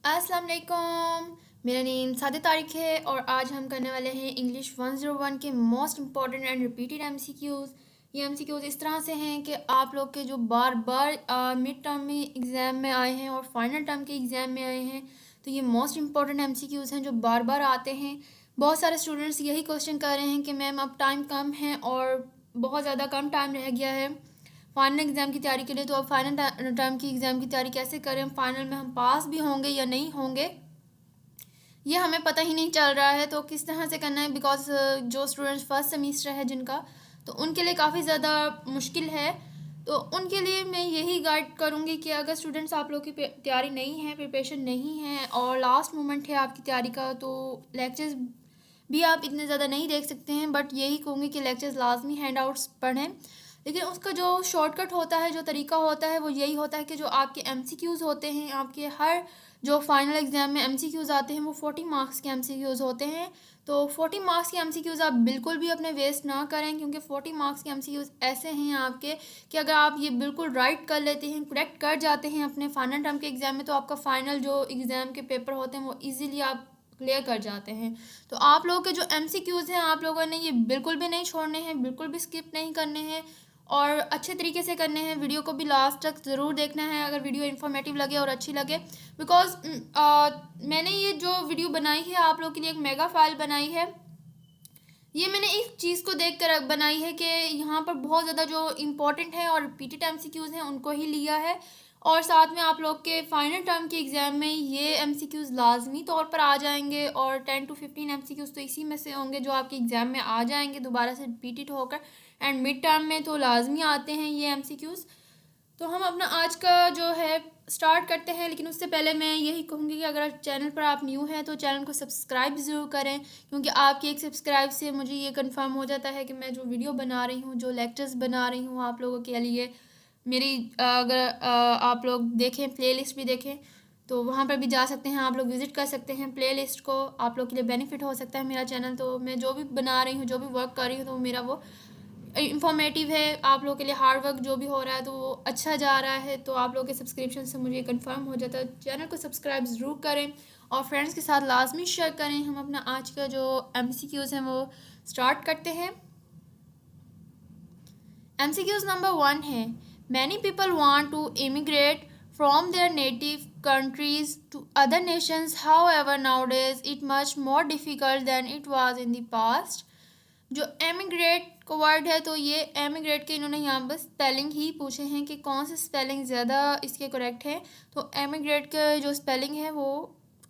अस्सलाम वालेकुम। मेरा नेम सादिया तारिक है और आज हम करने वाले हैं इंग्लिश 101 के most important and repeated MCQs. ये एमसीक्यूज़ इस तरह से हैं कि आप लोग के जो बार बार मिड टर्म में एग्ज़ाम में आए हैं और फाइनल टर्म के एग्ज़ाम में आए हैं, तो ये मोस्ट इम्पॉर्टेंट एमसीक्यूज़ हैं जो बार बार आते हैं। बहुत सारे स्टूडेंट्स यही क्वेश्चन कर रहे हैं कि मैम अब टाइम कम है और बहुत ज़्यादा कम टाइम रह गया है फाइनल एग्ज़ाम की तैयारी के लिए, तो अब फाइनल टर्म की एग्ज़ाम की तैयारी कैसे करें, फाइनल में हम पास भी होंगे या नहीं होंगे ये हमें पता ही नहीं चल रहा है। तो किस तरह से करना है, बिकॉज जो स्टूडेंट्स फर्स्ट सेमेस्टर है जिनका, तो उनके लिए काफ़ी ज़्यादा मुश्किल है। तो उनके लिए मैं यही गाइड करूँगी कि अगर स्टूडेंट्स आप लोग की तैयारी नहीं है, प्रिपरेशन नहीं है और लास्ट मोमेंट है आपकी तैयारी का, तो लेक्चर्स भी आप इतने ज़्यादा नहीं देख सकते हैं, बट यही कहूँगी कि लेक्चर्स लाजमी हैंड आउट्स पढ़ें। लेकिन उसका जो शॉर्टकट होता है, जो तरीका होता है, वो यही होता है कि जो आपके एमसीक्यूज़ होते हैं, आपके हर जो फाइनल एग्ज़ाम में एमसीक्यूज़ आते हैं वो 40 मार्क्स के एमसीक्यूज़ होते हैं। तो 40 मार्क्स के एमसीक्यूज़ आप बिल्कुल भी अपने वेस्ट ना करें, क्योंकि 40 मार्क्स के एमसीक्यूज़ ऐसे हैं आपके कि अगर आप ये बिल्कुल राइट कर लेते हैं, करेक्ट कर जाते हैं अपने फाइनल टर्म के एग्ज़ाम में, तो आपका फाइनल जो एग्ज़ाम के पेपर होते हैं वो ईज़िली आप क्लियर कर जाते हैं। तो आप लोगों के जो एमसीक्यूज़ हैं, आप लोगों ने ये बिल्कुल भी नहीं छोड़ने हैं, बिल्कुल भी स्किप नहीं करने हैं और अच्छे तरीके से करने हैं। वीडियो को भी लास्ट तक ज़रूर देखना है अगर वीडियो इन्फॉर्मेटिव लगे और अच्छी लगे, बिकॉज मैंने ये जो वीडियो बनाई है आप लोग के लिए एक मेगा फाइल बनाई है। ये मैंने एक चीज़ को देख कर बनाई है कि यहाँ पर बहुत ज़्यादा जो इम्पोर्टेंट है और रिपीटेड एमसीक्यूज़ हैं उनको ही लिया है, और साथ में आप लोग के फाइनल टर्म के एग्ज़ाम में ये एमसीक्यूज़ लाजमी तौर पर आ जाएंगे और 10 to 15 एमसीक्यूज़ तो इसी में से होंगे जो आपके एग्ज़ाम में आ जाएंगे दोबारा से रिपीटेड होकर, एंड मिड टर्म में तो लाजमी आते हैं ये एमसीक्यूज़। तो हम अपना आज का जो है स्टार्ट करते हैं, लेकिन उससे पहले मैं यही कहूँगी कि अगर चैनल पर आप न्यू हैं तो चैनल को सब्सक्राइब ज़रूर करें, क्योंकि आपकी एक सब्सक्राइब से मुझे ये कंफर्म हो जाता है कि मैं जो वीडियो बना रही हूँ, जो लेक्चर्स बना रही हूँ आप लोगों के लिए, मेरी अगर आप लोग देखें, प्लेलिस्ट भी देखें तो वहाँ पर भी जा सकते हैं, आप लोग विज़िट कर सकते हैं प्लेलिस्ट को, आप लोग के लिए बेनिफिट हो सकता है मेरा चैनल। तो मैं जो भी बना रही हूँ, जो भी वर्क कर रही हूँ, तो मेरा वो इंफॉर्मेटिव है, आप लोगों के लिए हार्ड वर्क जो भी हो रहा है तो वो अच्छा जा रहा है। तो आप लोगों के सब्सक्रिप्शन से मुझे कंफर्म हो जाता है। चैनल को सब्सक्राइब ज़रूर करें और फ्रेंड्स के साथ लाजमी शेयर करें। हम अपना आज का जो एमसीक्यूज़ हैं वो स्टार्ट करते हैं। एमसीक्यूज़ नंबर 1 है, many people want to immigrate from their native countries to other nations, however nowadays it much more difficult than it was in the past। जो एमिग्रेट का वर्ड है, तो ये एमिग्रेट के इन्होंने यहाँ बस स्पेलिंग ही पूछे हैं कि कौन से स्पेलिंग ज़्यादा इसके करेक्ट है। तो एमिग्रेट का जो स्पेलिंग है वो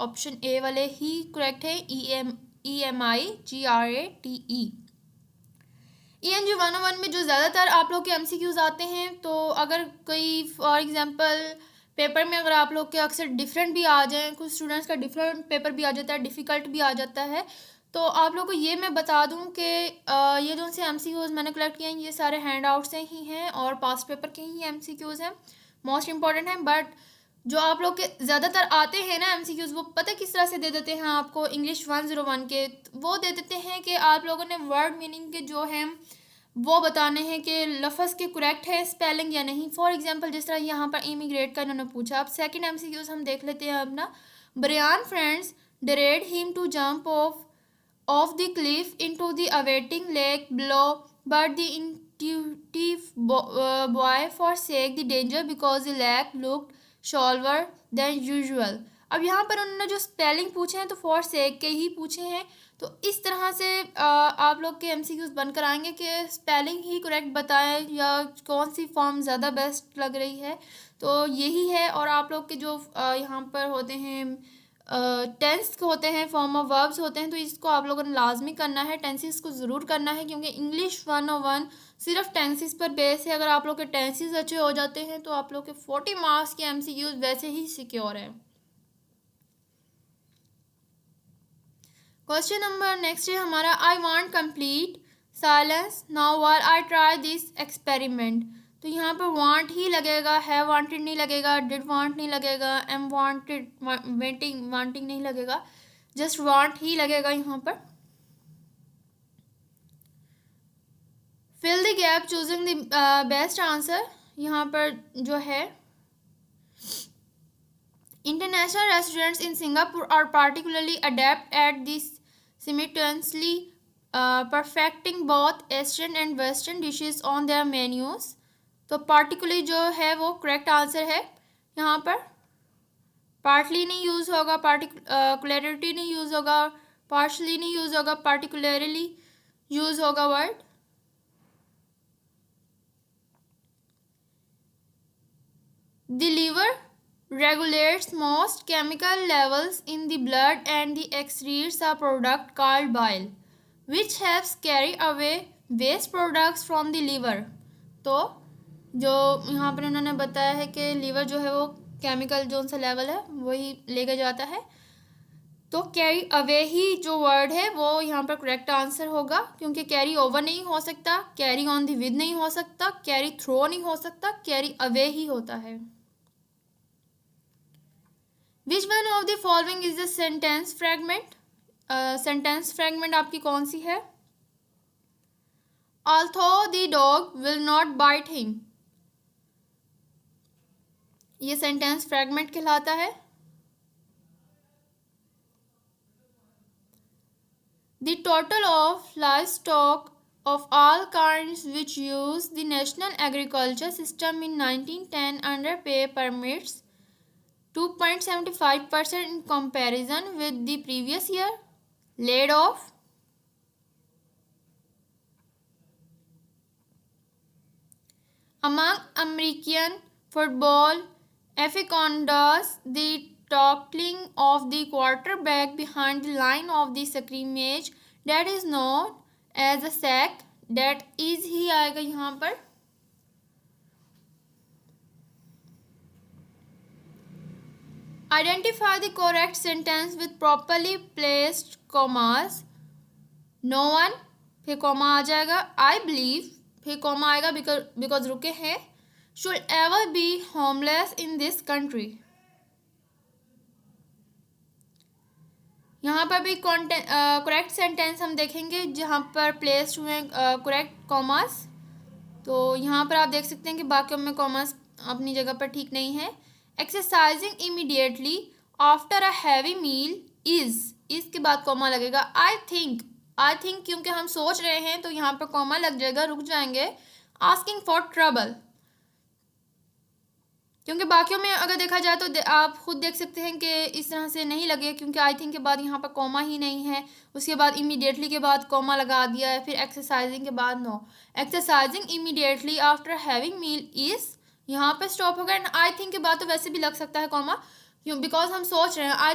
ऑप्शन ए वाले ही करेक्ट है, EMIGRATE। ENG 101 में जो ज़्यादातर आप लोग के एमसीक्यूज़ आते हैं, तो अगर कोई फॉर एग्जांपल पेपर में अगर आप लोग के अक्सर डिफरेंट भी आ जाएं, कुछ स्टूडेंट्स का डिफरेंट पेपर भी आ जाता है, डिफ़िकल्ट भी आ जाता है, तो आप लोग को ये मैं बता दूं कि ये जो से एमसीक्यूज़ मैंने कलेक्ट किए हैं ये सारे हैंड आउट से ही हैं और पास्ट पेपर के ही एमसीक्यूज़ हैं, मोस्ट इंपॉर्टेंट हैं। बट जो आप लोग के ज़्यादातर आते हैं ना एमसीक्यूज़, वो पता किस तरह से दे देते हैं आपको इंग्लिश 101 के, वो दे देते हैं कि आप लोगों ने वर्ड मीनिंग के जो हैं वो बताने हैं कि लफ्ज़ के करेक्ट है स्पेलिंग या नहीं। फॉर एग्जांपल जिस तरह यहाँ पर इमिग्रेट का इन्होंने पूछा। अब सेकंड एमसीक्यूज़ हम देख लेते हैं अपना। Brian friends dared him to jump off the cliff into the awaiting lake below, but the intuitive boy forsake the danger because the lake looked shallower than usual। अब यहाँ पर उन्होंने जो स्पेलिंग पूछे हैं तो forsake के ही पूछे हैं, तो इस तरह से आप लोग के एमसीक्यूज़ बनकर आएंगे कि स्पेलिंग ही करेक्ट बताएं या कौन सी फॉर्म ज़्यादा बेस्ट लग रही है, तो यही है। और आप लोग के जो यहाँ पर होते हैं टेंस होते हैं, फॉर्म ऑफ वर्ब्स होते हैं, तो इसको आप लोगों ने लाजमी करना है, टेंसेस को ज़रूर करना है, क्योंकि इंग्लिश 101 सिर्फ टेंसेस पर बेस है। अगर आप लोग के टेंसेस अच्छे हो जाते हैं तो आप लोग के 40 मार्क्स के एमसीक्यूज़ वैसे ही सिक्योर है। क्वेश्चन नंबर नेक्स्ट है हमारा, I want complete silence now while I try this experiment. तो यहाँ पर वांट ही लगेगा, हैव वांटेड नहीं लगेगा, डिड वांट नहीं लगेगा, एम वांटेड वांटिंग नहीं लगेगा, जस्ट वांट ही लगेगा यहाँ पर। Fill the gap choosing the best answer. यहाँ पर जो है International restaurants in Singapore are particularly adept at this, simultaneously perfecting both Eastern and Western dishes on their menus. तो particularly जो है वो correct answer है यहाँ पर. Partly नहीं यूज़ होगा, particularity नहीं यूज़ होगा, partially नहीं यूज़ होगा, particularly यूज़ होगा word. The liver regulates most chemical levels in the blood and the excretes a product called bile, which helps carry away waste products from the liver. तो जो यहाँ पर उन्होंने बताया है कि लीवर जो है वो केमिकल जो सा लेवल है वही लेके जाता है. तो कैरी अवे ही जो वर्ड है वो यहाँ पर करेक्ट आंसर होगा, क्योंकि कैरी ओवर नहीं हो सकता, कैरी ऑन द विद नहीं हो सकता, कैरी थ्रो नहीं हो सकता, कैरी अवे ही होता है. Which one of the following is the sentence fragment. Sentence fragment आपकी कौन सी है? Although the dog will not bite him. ये सेंटेंस फ्रैगमेंट कहलाता है. The total of livestock of all kinds which use the national agriculture system in 1910 under pay permits 2.75% in comparison with the previous year. Laid off. Among American football aficionados, the tackling of the quarterback behind the line of the scrimmage that is known as a sack, that is ही आएगा यहाँ पर. Identify the correct sentence with properly placed commas. No one, फिर comma आ जाएगा. I believe, फिर comma आएगा because रुके हैं. Should ever be homeless in this country. यहाँ पर भी करेक्ट सेंटेंस हम देखेंगे जहाँ पर प्लेस्ड हुए करेक्ट कॉमास. तो यहाँ पर आप देख सकते हैं कि बाकियों में कॉमास अपनी जगह पर ठीक नहीं है. Exercising immediately after a heavy meal is के बाद कॉमा लगेगा. आई थिंक क्योंकि हम सोच रहे हैं तो यहाँ पर कॉमा लग जाएगा, रुक जाएंगे. आस्किंग फॉर ट्रबल, क्योंकि बाकियों में अगर देखा जाए तो आप खुद देख सकते हैं कि इस तरह से नहीं लगे, क्योंकि आई थिंक के बाद यहाँ पर कॉमा ही नहीं है. उसके बाद इमीडिएटली के बाद कॉमा लगा दिया है. फिर एक्सरसाइजिंग के बाद no. Exercising immediately after having meal is यहाँ पर स्टॉप होगा. एंड आई थिंक के बाद तो वैसे भी लग सकता है कॉमा, क्यों? बिकॉज हम सोच रहे हैं. आई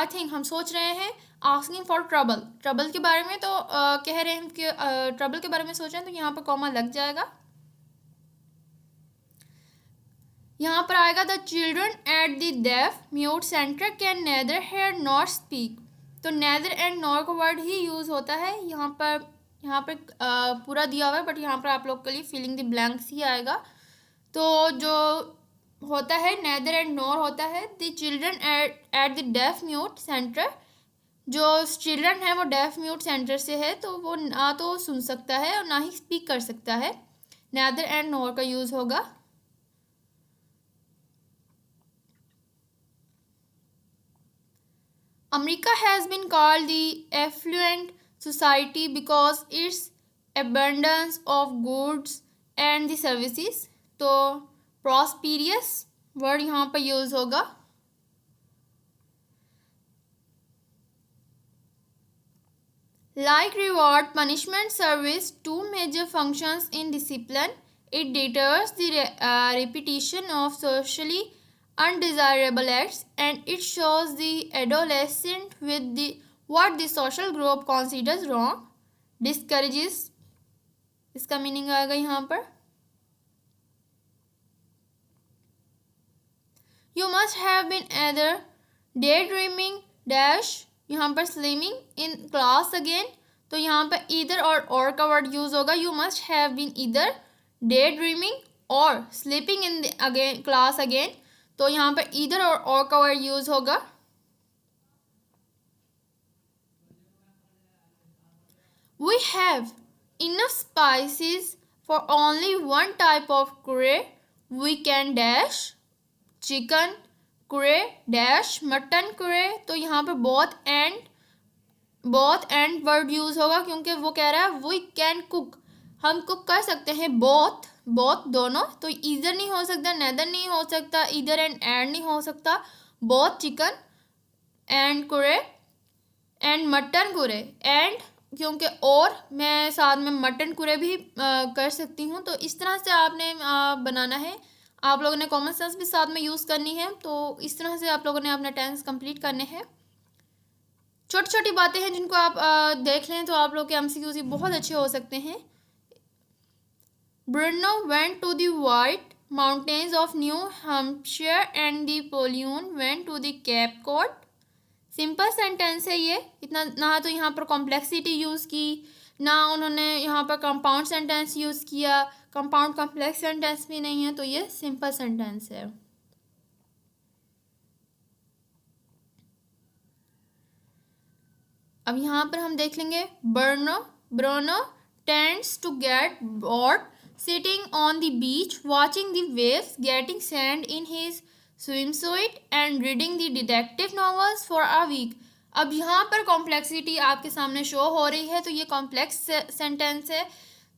थिंक हम सोच रहे हैं. आस्किंग फॉर ट्रबल के बारे में तो कह रहे हैं कि ट्रबल के बारे में सोच रहे हैं, तो यहाँ पर कॉमा लग जाएगा. यहाँ पर आएगा the children at the deaf mute centre can neither hear not speak. तो नेदर एंड नॉर का वर्ड ही यूज़ होता है यहाँ पर पूरा दिया हुआ है, बट यहाँ पर आप लोग के लिए फिलिंग द ब्लैंक्स ही आएगा. तो जो होता है नेदर एंड नॉर होता है. The children at the deaf mute centre, जो चिल्ड्रन है वो डेफ म्यूट सेंटर से है, तो वो ना तो सुन सकता है और ना ही स्पीक कर सकता है. नेदर एंड नॉर का यूज़ होगा. America has been called the affluent society because its abundance of goods and the services. तो prosperous वर्ड यहाँ पर यूज होगा. Like reward, punishment serves two major functions in discipline. It deters the repetition of socially undesirable acts, and it shows the adolescent with what the social group considers wrong. Discourages, इसका meaning आएगा यहाँ पर. You must have been either daydreaming dash, यहाँ पर स्लीमिंग in class again. तो यहाँ पर either और का वर्ड यूज होगा. You must have been either daydreaming or sleeping in the class again. तो यहाँ पर ईदर और का वर्ड यूज होगा. We have enough spices for only one type of curry. We can dash chicken, curry dash mutton curry, तो यहाँ पर both and word use होगा क्योंकि वो कह रहा है वी कैन कुक, हम कुक कर सकते हैं बोथ दोनों, तो ईदर नहीं हो सकता, नेदर नहीं हो सकता, ईदर एंड नहीं हो सकता, both chicken and curry and mutton curry, and क्योंकि और मैं साथ में मटन कुरे भी कर सकती हूँ। तो इस तरह से आपने बनाना है, आप लोगों ने कॉमन सेंस भी साथ में यूज़ करनी है। तो इस तरह से आप लोगों ने अपने टेंस कंप्लीट करने हैं। छोटी छोटी बातें हैं जिनको आप देख लें तो आप लोग के एमसीक्यूज़ बहुत अच्छे हो सकते हैं। Bruno went to the White Mountains of New Hampshire and Napoleon went to the Cape Cod। Simple sentence है ये, इतना ना तो यहाँ पर कॉम्प्लेक्सिटी यूज़ की, ना उन्होंने यहाँ पर कंपाउंड सेंटेंस यूज़ किया, कंपाउंड कॉम्प्लेक्स सेंटेंस भी नहीं है, तो ये सिंपल सेंटेंस है। अब यहाँ पर हम देख लेंगे Bruno tends to get bored sitting on the beach watching the waves getting sand in his swimsuit and reading the detective novels for a week। अब यहाँ पर कॉम्प्लेक्सिटी आपके सामने शो हो रही है, तो ये कॉम्प्लेक्स सेंटेंस है,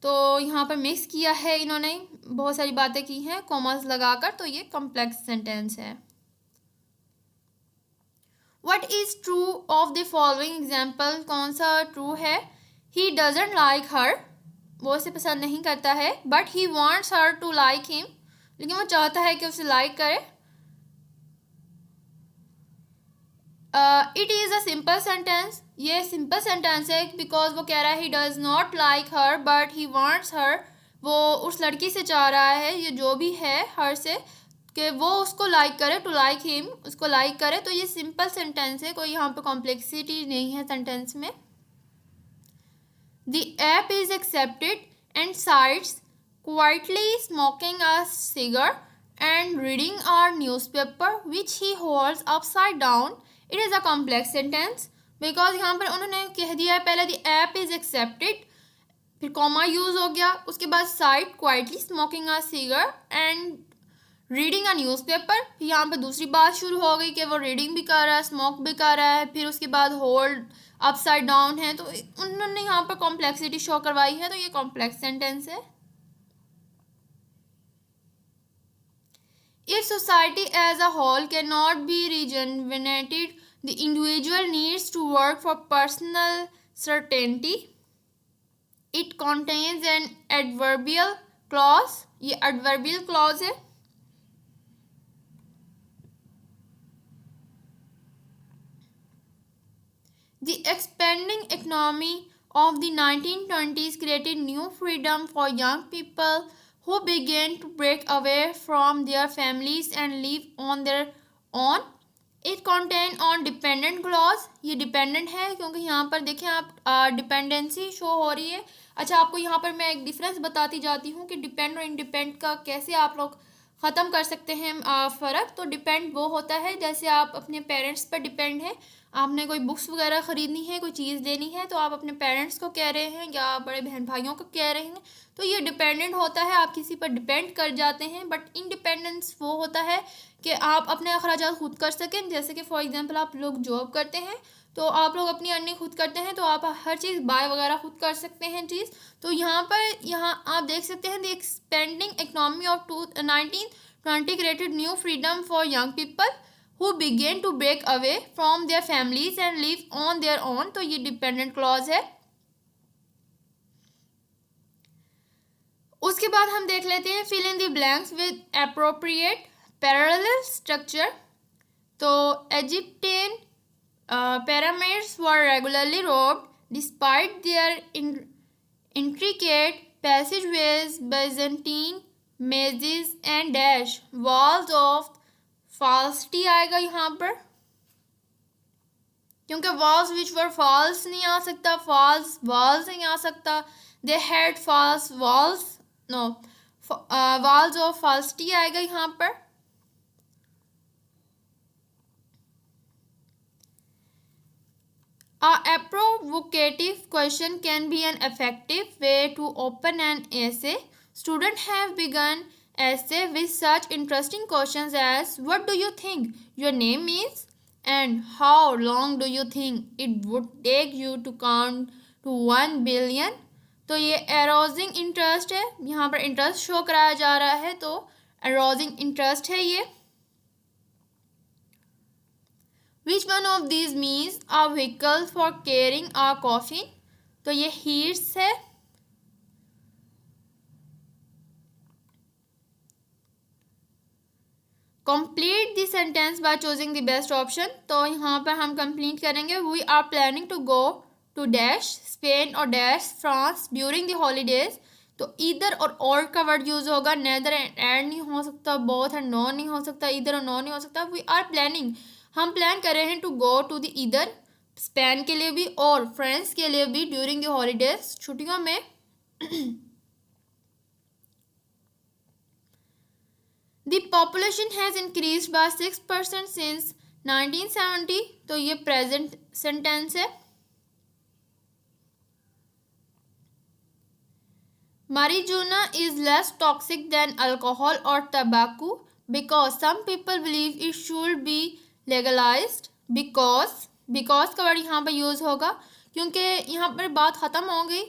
तो यहाँ पर मिक्स किया है इन्होंने, बहुत सारी बातें की हैं कॉमास लगाकर, तो ये कॉम्प्लेक्स सेंटेंस है। What is true of the following example? कौन सा ट्रू है? He doesn't like her, वो उसे पसंद नहीं करता है, but he wants her to like him, लेकिन वो चाहता है कि उसे लाइक करे। It is a simple sentence, ये सिंपल सेंटेंस है बिकॉज वो कह रहा है he does not like her but he wants her, वो उस लड़की से चाह रहा है, ये जो भी है her से, कि वो उसको लाइक करे, टू लाइक हिम, उसको लाइक करे, तो ये सिंपल सेंटेंस है, कोई यहाँ पे कॉम्प्लेक्सिटी नहीं है सेंटेंस में। The app is accepted and sides quietly smoking a cigar and reading a newspaper which he holds upside down। It is a complex sentence because यहाँ पर उन्होंने कह दिया है पहले the app is accepted, फिर कॉमा यूज़ हो गया, उसके बाद side quietly smoking a cigar and reading a newspaper, फिर यहाँ पर दूसरी बात शुरू हो गई कि वो रीडिंग भी कर रहा है, स्मोक भी कर रहा है, फिर उसके बाद होल्ड अपसाइड डाउन है, तो उन्होंने यहाँ पर कॉम्प्लेक्सिटी शो करवाई है, तो ये कॉम्प्लेक्स सेंटेंस है। If society as a whole cannot be rejuvenated, the individual needs to work for personal certainty। It contains an adverbial clause, ये adverbial clause है। The expanding economy of the 1920s created new freedom for young people who began to break away from their families and live on their own। It contain on dependent clause, ये dependent है क्योंकि यहाँ पर देखें आप dependency show हो रही है। अच्छा, आपको यहाँ पर मैं एक डिफरेंस बताती जाती हूँ कि डिपेंड और इंडिपेंडेंट का कैसे आप लोग ख़त्म कर सकते हैं फ़र्क। तो डिपेंड वो होता है जैसे आप अपने पेरेंट्स पर डिपेंड हैं, आपने कोई बुक्स वगैरह ख़रीदनी है, कोई चीज़ लेनी है, तो आप अपने पेरेंट्स को कह रहे हैं या बड़े बहन भाइयों को कह रहे हैं, तो ये डिपेंडेंट होता है, आप किसी पर डिपेंड कर जाते हैं। बट इंडिपेंडेंस वो होता है कि आप अपने अखराजात खुद कर सकें, जैसे कि फॉर एग्जांपल आप लोग जॉब करते हैं तो आप लोग अपनी अर्निंग खुद करते हैं, तो आप हर चीज़ बाय वगैरह खुद कर सकते हैं चीज़। तो यहाँ आप देख सकते हैं the expanding economy of 1920 created new freedom for young people who began to break away from their families and live on their own। तो ये डिपेंडेंट क्लॉज है। उसके बाद हम देख लेते हैं fill in the blanks with appropriate parallel structure। तो Egyptian pyramids were regularly robbed despite their intricate passageways, Byzantine mazes and dash walls of falsity आएगा यहाँ पर, क्योंकि walls which were false नहीं आ सकता, false walls नहीं आ सकता, they had false walls, no walls of falsity आएगा यहाँ पर। A provocative question can be an effective way to open an essay। Students have begun essay with such interesting questions as what do you think your name means and how long do you think it would take you to count to 1 billion। तो ये arousing interest है, यहाँ पर interest show कराया जा रहा है, तो arousing interest है ये। Which one of these means a vehicle for carrying a coffin? तो ये heats है। Complete the sentence by choosing the best option। तो यहाँ पर हम कंप्लीट करेंगे we are planning to go to dash Spain और dash France during the holidays. तो इधर और का वर्ड यूज होगा, नेदर एंड नहीं हो सकता, बोथ एंड नो नहीं हो सकता, इधर और नो नहीं हो सकता। वी आर प्लानिंग, हम प्लान कर रहे हैं टू गो टू द इधर स्पेन के लिए भी और फ्रांस के लिए भी ड्यूरिंग द हॉलीडेज छुट्टियों में। The population has increased by 6% since 1970। तो ये प्रेजेंट सेंटेंस है। Marijuana is less toxic than alcohol or tobacco because some people believe it should be legalized। because का वर्ड यहाँ पर यूज़ होगा क्योंकि यहाँ पर बात ख़त्म हो गई,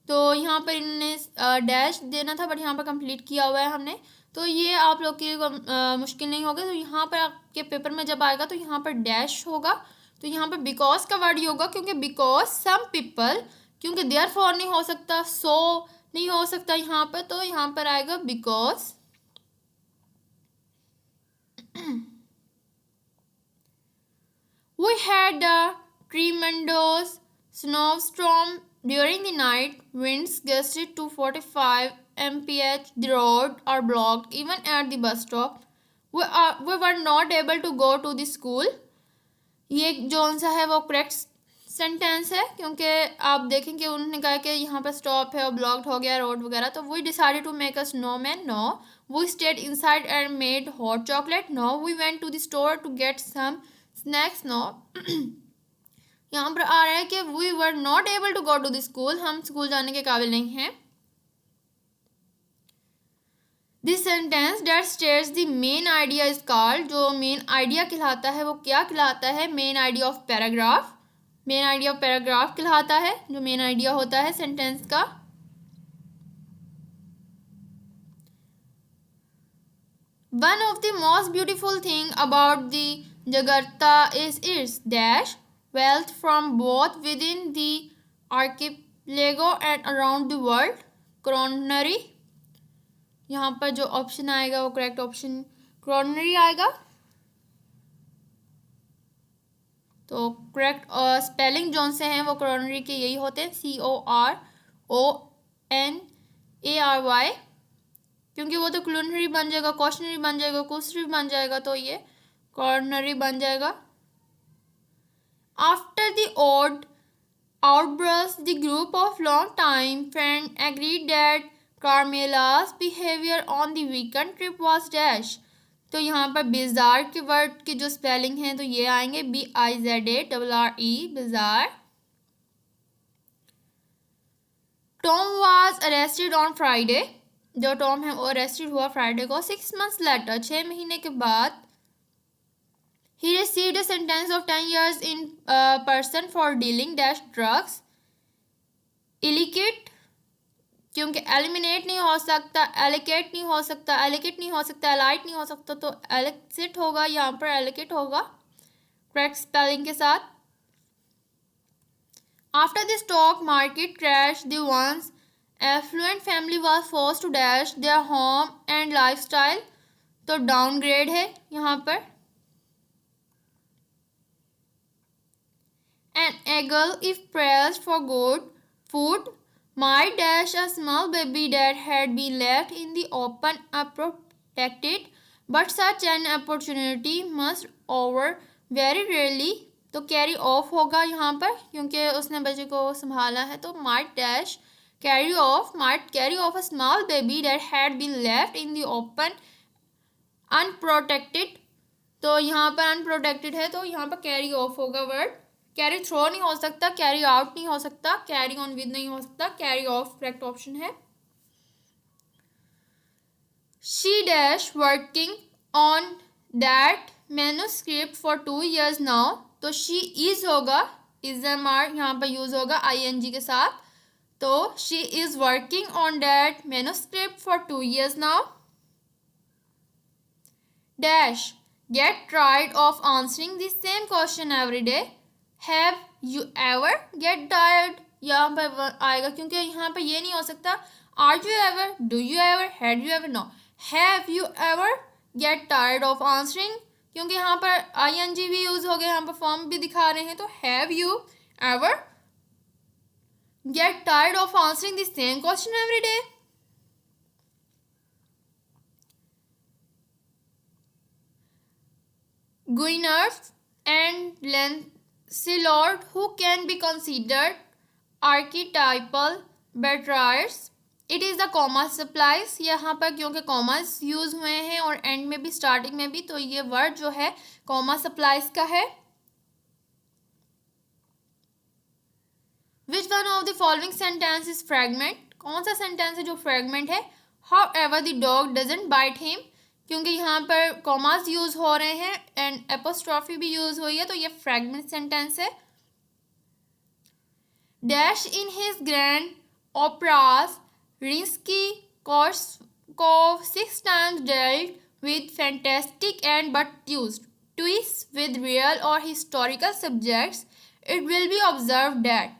तो यहाँ पर इन्होंने डैश देना था बट यहाँ पर कंप्लीट किया हुआ है हमने, तो ये आप लोग के मुश्किल नहीं होगा। तो यहाँ पर आपके पेपर में जब आएगा तो यहाँ पर डैश होगा, तो यहाँ पर बिकॉज का वर्ड ही होगा क्योंकि बिकॉज सम पीपल, क्योंकि देयरफॉर नहीं हो सकता, सो नहीं हो सकता यहाँ पर, तो यहाँ पर आएगा because. We had a tremendous snowstorm during the night. Winds gusted to 45 mph. The roads are blocked even at the bus stop. We were not able to go to the school। ये zone सा है वो correct sentence है क्योंकि आप देखेंगे उन्होंने कहा कि यहाँ पर स्टॉप है और ब्लॉक्ड हो गया रोड वगैरह। तो we decided to make a snowman, no. We stayed inside and made hot chocolate, no. We went to the store to get some snacks, no. यहाँ पर आ रहा है कि we were not able to go to the school, हम school जाने के काबिल नहीं हैं। This sentence that states the main idea is called. जो मेन आइडिया कहलाता है वो क्या कहलाता है? Main idea of paragraph. Main idea of paragraph कहलाता है, जो मेन आइडिया होता है सेंटेंस का। One of the most beautiful thing about the Jakarta is its dash wealth from both within the archipelago and around the world. कॉर्नरी, यहाँ पर जो ऑप्शन आएगा वो करेक्ट ऑप्शन कॉर्नरी आएगा। तो करेक्ट स्पेलिंग जोन से हैं वो कॉर्नरी के यही होते हैं, CORONARY, क्योंकि वो तो क्लूनरी बन जाएगा, क्वेश्चनरी बन जाएगा, कुसरी बन जाएगा, तो ये कॉर्नरी बन जाएगा। After the odd outburst, the group of long-time friends agreed that Carmela's behavior on the weekend trip was dash। तो यहाँ पर बिजार के वर्ड की जो स्पेलिंग है तो ये आएंगे BIZARRE, bizarre. Tom was arrested on Friday। जो टॉम है वो अरेस्टेड हुआ फ्राइडे को। 6 months later, 6 महीने के बाद he received a sentence of 10 years in prison for dealing dash drugs illicit। क्योंकि एलिमिनेट नहीं हो सकता, एलिकेट नहीं हो सकता, एलिकेट नहीं हो सकता, एलाइट नहीं हो सकता, तो एलिसिट होगा, यहाँ पर एलिकेट होगा करेक्ट स्पेलिंग के साथ। After the stock market crash, the once affluent family was forced to dash their home and lifestyle. तो डाउनग्रेड है यहाँ पर। An eagle, if praised for good food, might dash a small baby that had been left in the open unprotected, but such an opportunity must over very rarely। तो carry off होगा यहाँ पर क्योंकि उसने बच्चे को संभाला है, तो might dash carry off, might carry off a small baby that had been left in the open unprotected। तो यहाँ पर unprotected है तो यहाँ पर कैरी ऑफ होगा वर्ड। कैरी थ्रो नहीं हो सकता, कैरी आउट नहीं हो सकता, कैरी ऑन विद नहीं हो सकता, कैरी ऑफ करेक्ट ऑप्शन है। She dash working on that manuscript for 2 years now. तो शी इज होगा, इज एम आर यहाँ पर यूज होगा ING के साथ। तो she is working on that manuscript for 2 years now. Dash gate tired of answering the same question every day. Have you ever get tired यहाँ पर आएगा, क्योंकि यहाँ पर ये नहीं हो सकता are you ever, do you ever, had you ever, no. Have you ever get tired of answering, क्योंकि यहाँ पर ING भी यूज हो गया, यहाँ पर फॉर्म भी दिखा रहे हैं। तो have you ever get tired of answering the same question every day. Guinevere and Lancelot, who can be considered archetypal betrayers. It is the comma supplies। यहाँ पर क्योंकि कॉमास यूज हुए हैं और एंड में भी स्टार्टिंग में भी, तो ये वर्ड जो है कॉमा सप्लाइज का है। Which one of the following sentence is fragment? कौन सा सेंटेंस है जो फ्रेगमेंट है? However the dog doesn't bite him, क्योंकि यहाँ पर कॉमास यूज हो रहे हैं एंड एपोस्ट्रॉफी भी यूज हुई है, तो ये फ्रेगमेंट सेंटेंस है। Dash in his grand operas Rimsky-Korsakov 6 times dealt with fantastic and but used twists with real or historical subjects. It will be observed that,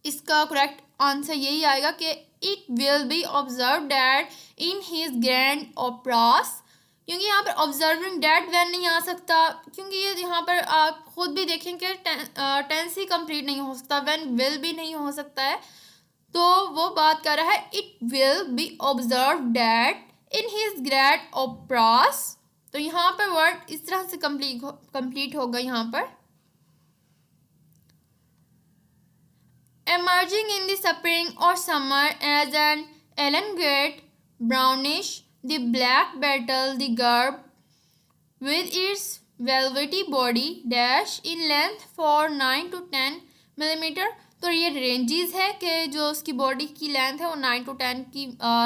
इसका करेक्ट आंसर यही आएगा कि it will be observe that in his grand operas, क्योंकि यहाँ पर observing that van नहीं आ सकता, क्योंकि ये यहाँ पर आप खुद भी देखें कि टेंस ही कंप्लीट नहीं हो सकता, वैन विल भी नहीं हो सकता है। तो वो बात कर रहा है it will be observe that in his grand operas. तो यहाँ पर वर्ड इस तरह से कंप्लीट होगा यहाँ पर। Emerging in the spring or summer as an elongate brownish, the black beetle, the garb with its velvety body dash in length for 9 to 10 millimeter। तो ये रेंजेस है कि जो उसकी बॉडी की लेंथ है वो 9 to 10 की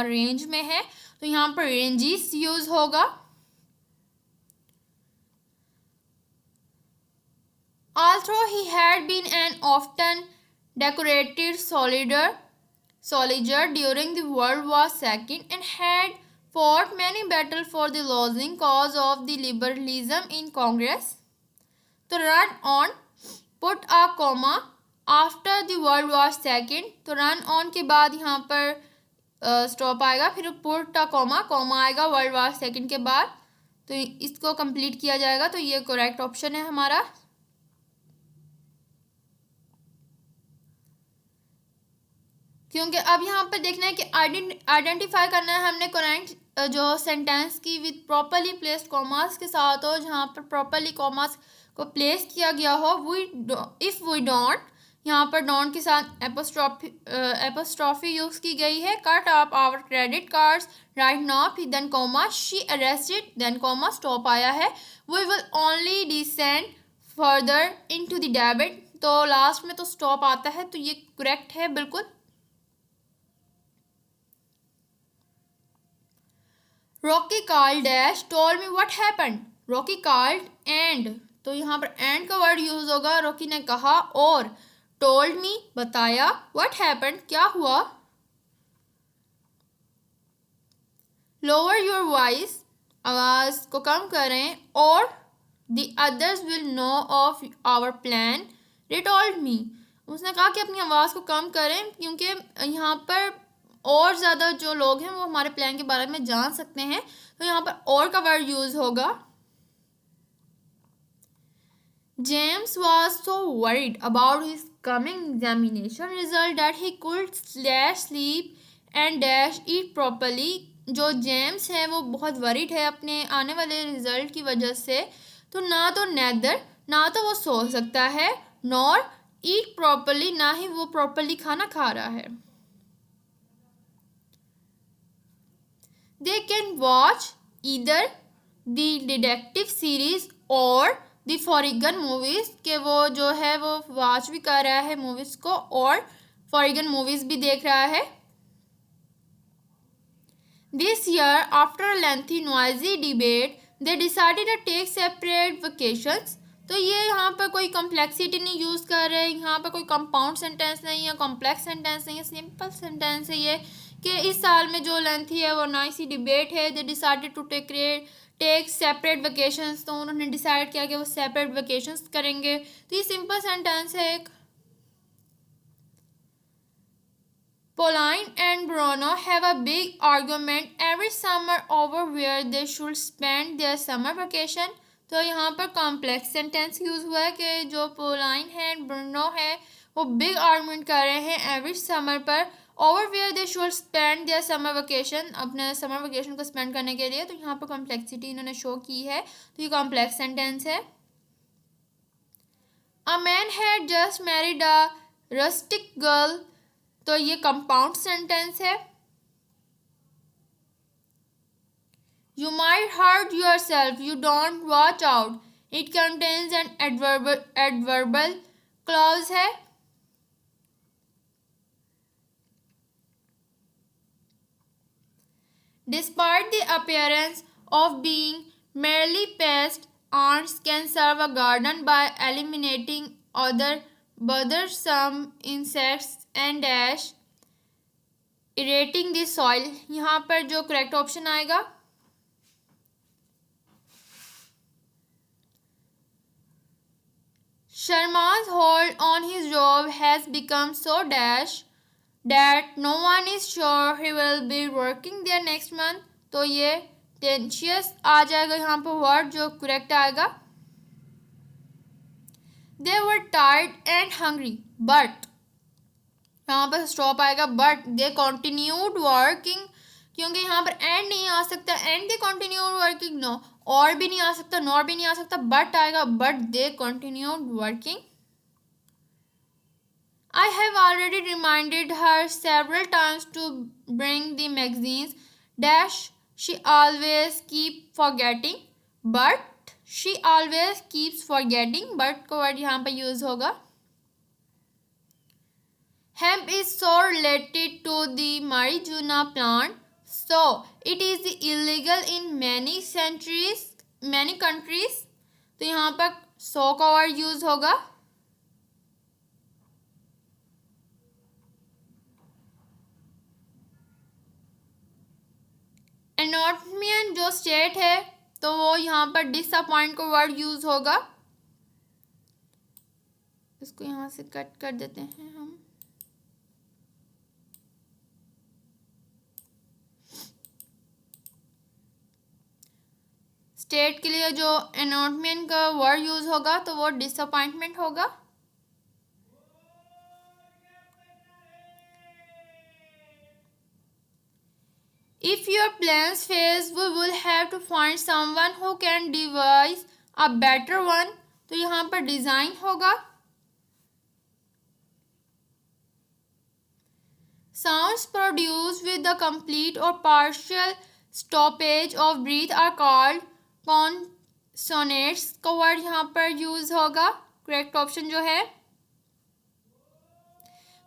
रेंज में है, तो यहाँ पर रेंजेस यूज होगा। Although he had been an often decorated soldier during the World War II and had fought many battles for the losing cause of the liberalism in Congress. तो run on, put a comma after the World War II। तो run on के बाद यहाँ पर stop आएगा, फिर put a comma आएगा world war second के बाद, तो इसको कंप्लीट किया जाएगा। तो ये करेक्ट ऑप्शन है हमारा। क्योंकि अब यहाँ पर देखना है कि आइडेंटिफाई करना है हमने करेक्ट जो सेंटेंस की विद प्रॉपरली प्लेस्ड कॉमास के साथ हो, जहाँ पर प्रॉपरली कॉमास को प्लेस किया गया हो। इफ़ वी डोंट, यहाँ पर डोंट के साथ एपोस्ट्रॉफी यूज की गई है। Cut off our credit cards right now, फिर then comma she arrested, then comma stop आया है। We will only descend further into the debit, तो लास्ट में तो स्टॉप आता है, तो ये करेक्ट है बिल्कुल। Rocky called dash told me what happened। Rocky called and, तो यहाँ पर and का वर्ड यूज होगा। रॉकी ने कहा और told me बताया, what happened क्या हुआ। lower your voice आवाज को कम करें, और the others will know of our plan they told me। उसने कहा कि अपनी आवाज को कम करें, क्योंकि यहाँ पर और ज़्यादा जो लोग हैं वो हमारे प्लान के बारे में जान सकते हैं, तो यहाँ पर और का वर्ड यूज होगा। James was so worried about his coming examination result that he could sleep and dash eat properly. जो जेम्स है वो बहुत वरीड है अपने आने वाले रिजल्ट की वजह से, तो नेदर ना तो वो सो सकता है, नॉर ईट प्रॉपरली ना ही वो प्रॉपरली खाना खा रहा है। They can watch either the detective series or the foreign movies, के वो जो है वो वॉच भी कर रहा है मूवीज़ को और फॉरेन मूवीज़ भी देख रहा है। This year, after a lengthy noisy debate, they decided to take separate vacations. तो ये यहाँ पर कोई कॉम्प्लेक्सिटी नहीं यूज़ कर रहे, यहाँ पर कोई कंपाउंड सेंटेंस नहीं है, कॉम्प्लेक्स सेंटेंस नहीं है, सिंपल सेंटेंस है ये कि इस साल में जो लेंथी है वो नॉइसी डिबेट है. They decided to take separate vacations. तो उन्होंने डिसाइड किया कि वो सेपरेट वेकेशंस करेंगे. तो ये सिंपल सेंटेंस है एक. Pauline and Bruno have a big argument every summer over where they should spend their summer vacation. तो यहाँ पर कॉम्प्लेक्स सेंटेंस यूज़ हुआ है कि जो पोलाइन है ब्रूनो है वो बिग आर्गुमेंट कर रहे हैं एवरी समर पर over where they should spend their summer vacation, अपने समर वेकेशन को स्पेंड करने के लिए. तो यहाँ पर कॉम्प्लेक्सिटी इन्होंने शो की है. तो ये कॉम्प्लेक्स सेंटेंस है. A man had just married a rustic girl. तो ये कंपाउंड सेंटेंस है. You might hurt yourself. You don't watch out. It contains an adverbial clause है. Despite the appearance of being merely pests, ants can serve a garden by eliminating other bothersome insects and irrigating the soil. यहाँ पर जो correct option आएगा Sharma's hold on his job has become so that no one is sure he will be working there next month. तो ये टेंशियस आ जाएगा यहाँ पर word जो करेक्ट आएगा. They were tired and hungry, but यहाँ पर स्टॉप आएगा. बट दे कॉन्टिन्यूड वर्किंग, क्योंकि यहाँ पर एंड नहीं आ सकता. And they continued working no, और भी नहीं आ सकता, नॉर भी नहीं आ सकता, बट आएगा. But they continued working. I have already reminded her several times to bring the magazines. Dash she always keep forgetting, but she always keeps forgetting. But का वर्ड यहाँ पर यूज होगा. Hemp is so related to the marijuana plant, so it is illegal in many countries. तो यहाँ पर so का word use होगा. एनोटमियन जो स्टेट है तो वो यहाँ पर डिसअपॉइंट का वर्ड यूज होगा. इसको यहाँ से कट कर देते हैं हम. स्टेट के लिए जो एनोटमियन का वर्ड यूज होगा तो वो डिसअपॉइंटमेंट होगा. If your plans fails, we will have to find someone who can devise a better one. तो यहाँ पर डिजाइन होगा. Sounds produced with the complete or partial stoppage of breath are called consonants. का word यहाँ पर use होगा. Correct option जो है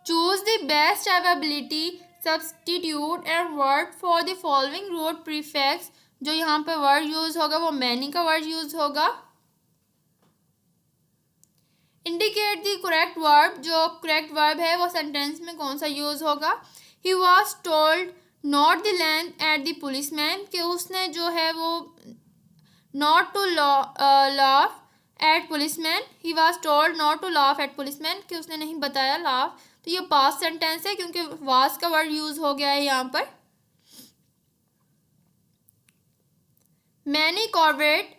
choose the best ability substitute and word for the following root prefix. जो यहाँ पर वर्ड यूज होगा वो many का वर्ड यूज होगा. Indicate the correct verb. जो करेक्ट वर्ब है वो सेंटेंस में कौन सा यूज होगा. He was told not the length at the policeman, कि उसने जो है वो not to laugh at policeman. He was told not to laugh at policeman, कि उसने नहीं बताया लाफ. तो ये पास्ट सेंटेंस है क्योंकि वाज का वर्ड यूज हो गया है यहाँ पर. Many Corbett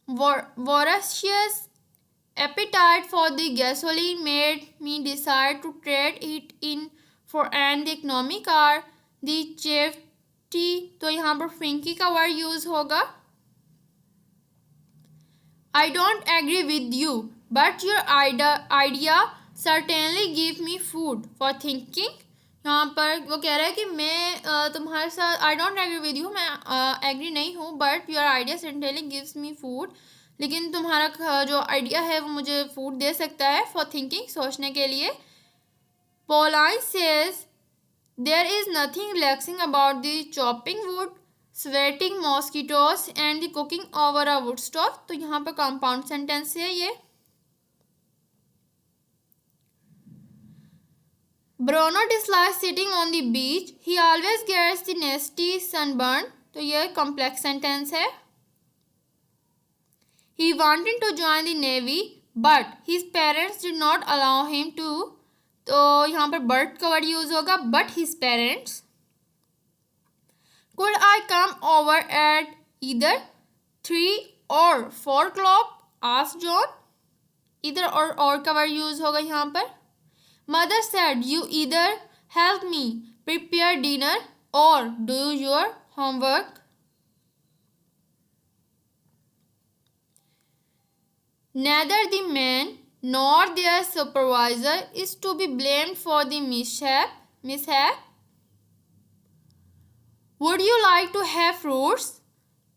voracious appetite for the gasoline made me decide to trade it in for an economy car. The safety, तो यहाँ पर फ्रिंकी का वर्ड यूज होगा. I don't agree with you, but your idea certainly give me food for thinking. यहाँ पर वो कह रहा है कि मैं तुम्हारे साथ I don't agree with you, मैं एग्री नहीं हूँ, but your idea certainly gives me food. लेकिन तुम्हारा जो आइडिया है वो मुझे फूड दे सकता है. फॉर थिंकिंग, सोचने के लिए. पोलाइन says There is nothing relaxing about the chopping wood, sweating mosquitoes and the cooking over a wood stove. तो यहाँ पर कंपाउंड सेंटेंस है ये. Bruno dislikes sitting on the beach. He always gets the nasty sunburn. तो ये complex sentence है. He wanted to join the navy, but his parents did not allow him to. तो यहाँ पर but का word use होगा, but his parents. Could I come over at either 3 or 4 o'clock? asked John. Either or का word use होगा यहाँ पर. Mother said you either help me prepare dinner or do your homework. Neither the man nor their supervisor is to be blamed for the mishap. Would you like to have fruits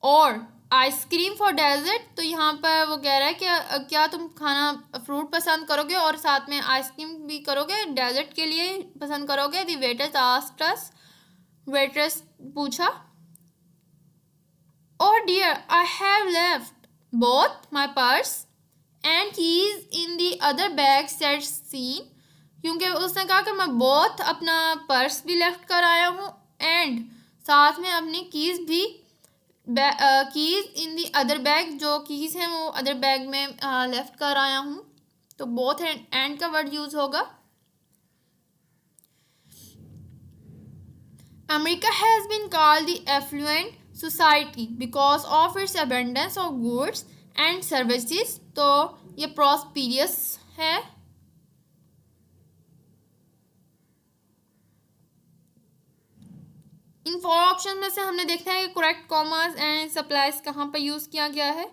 or ice cream for dessert? तो यहाँ पर वो कह रहा है कि क्या तुम खाना फ्रूट पसंद करोगे और साथ में आइसक्रीम भी करोगे, डेजर्ट के लिए पसंद करोगे? The waiters asked us. Waitress पूछा. Oh dear, I have left both my purse and keys in the other bag, said Scene. क्योंकि उसने कहा कि मैं बहुत अपना पर्स भी लेफ्ट कर आया हूँ एंड साथ में अपनी कीज़ भी keys in the other bag, जो कीज़ हैं वो अदर बैग में लेफ्ट कर आया हूँ. तो बोथ एंड का वर्ड यूज़ होगा. America has been called the affluent society because of its abundance of goods and services. तो ये prosperous है. इन 4 ऑप्शन में से हमने देखना है कि करेक्ट कॉमास एंड सप्लाइज कहाँ पर यूज़ किया गया है.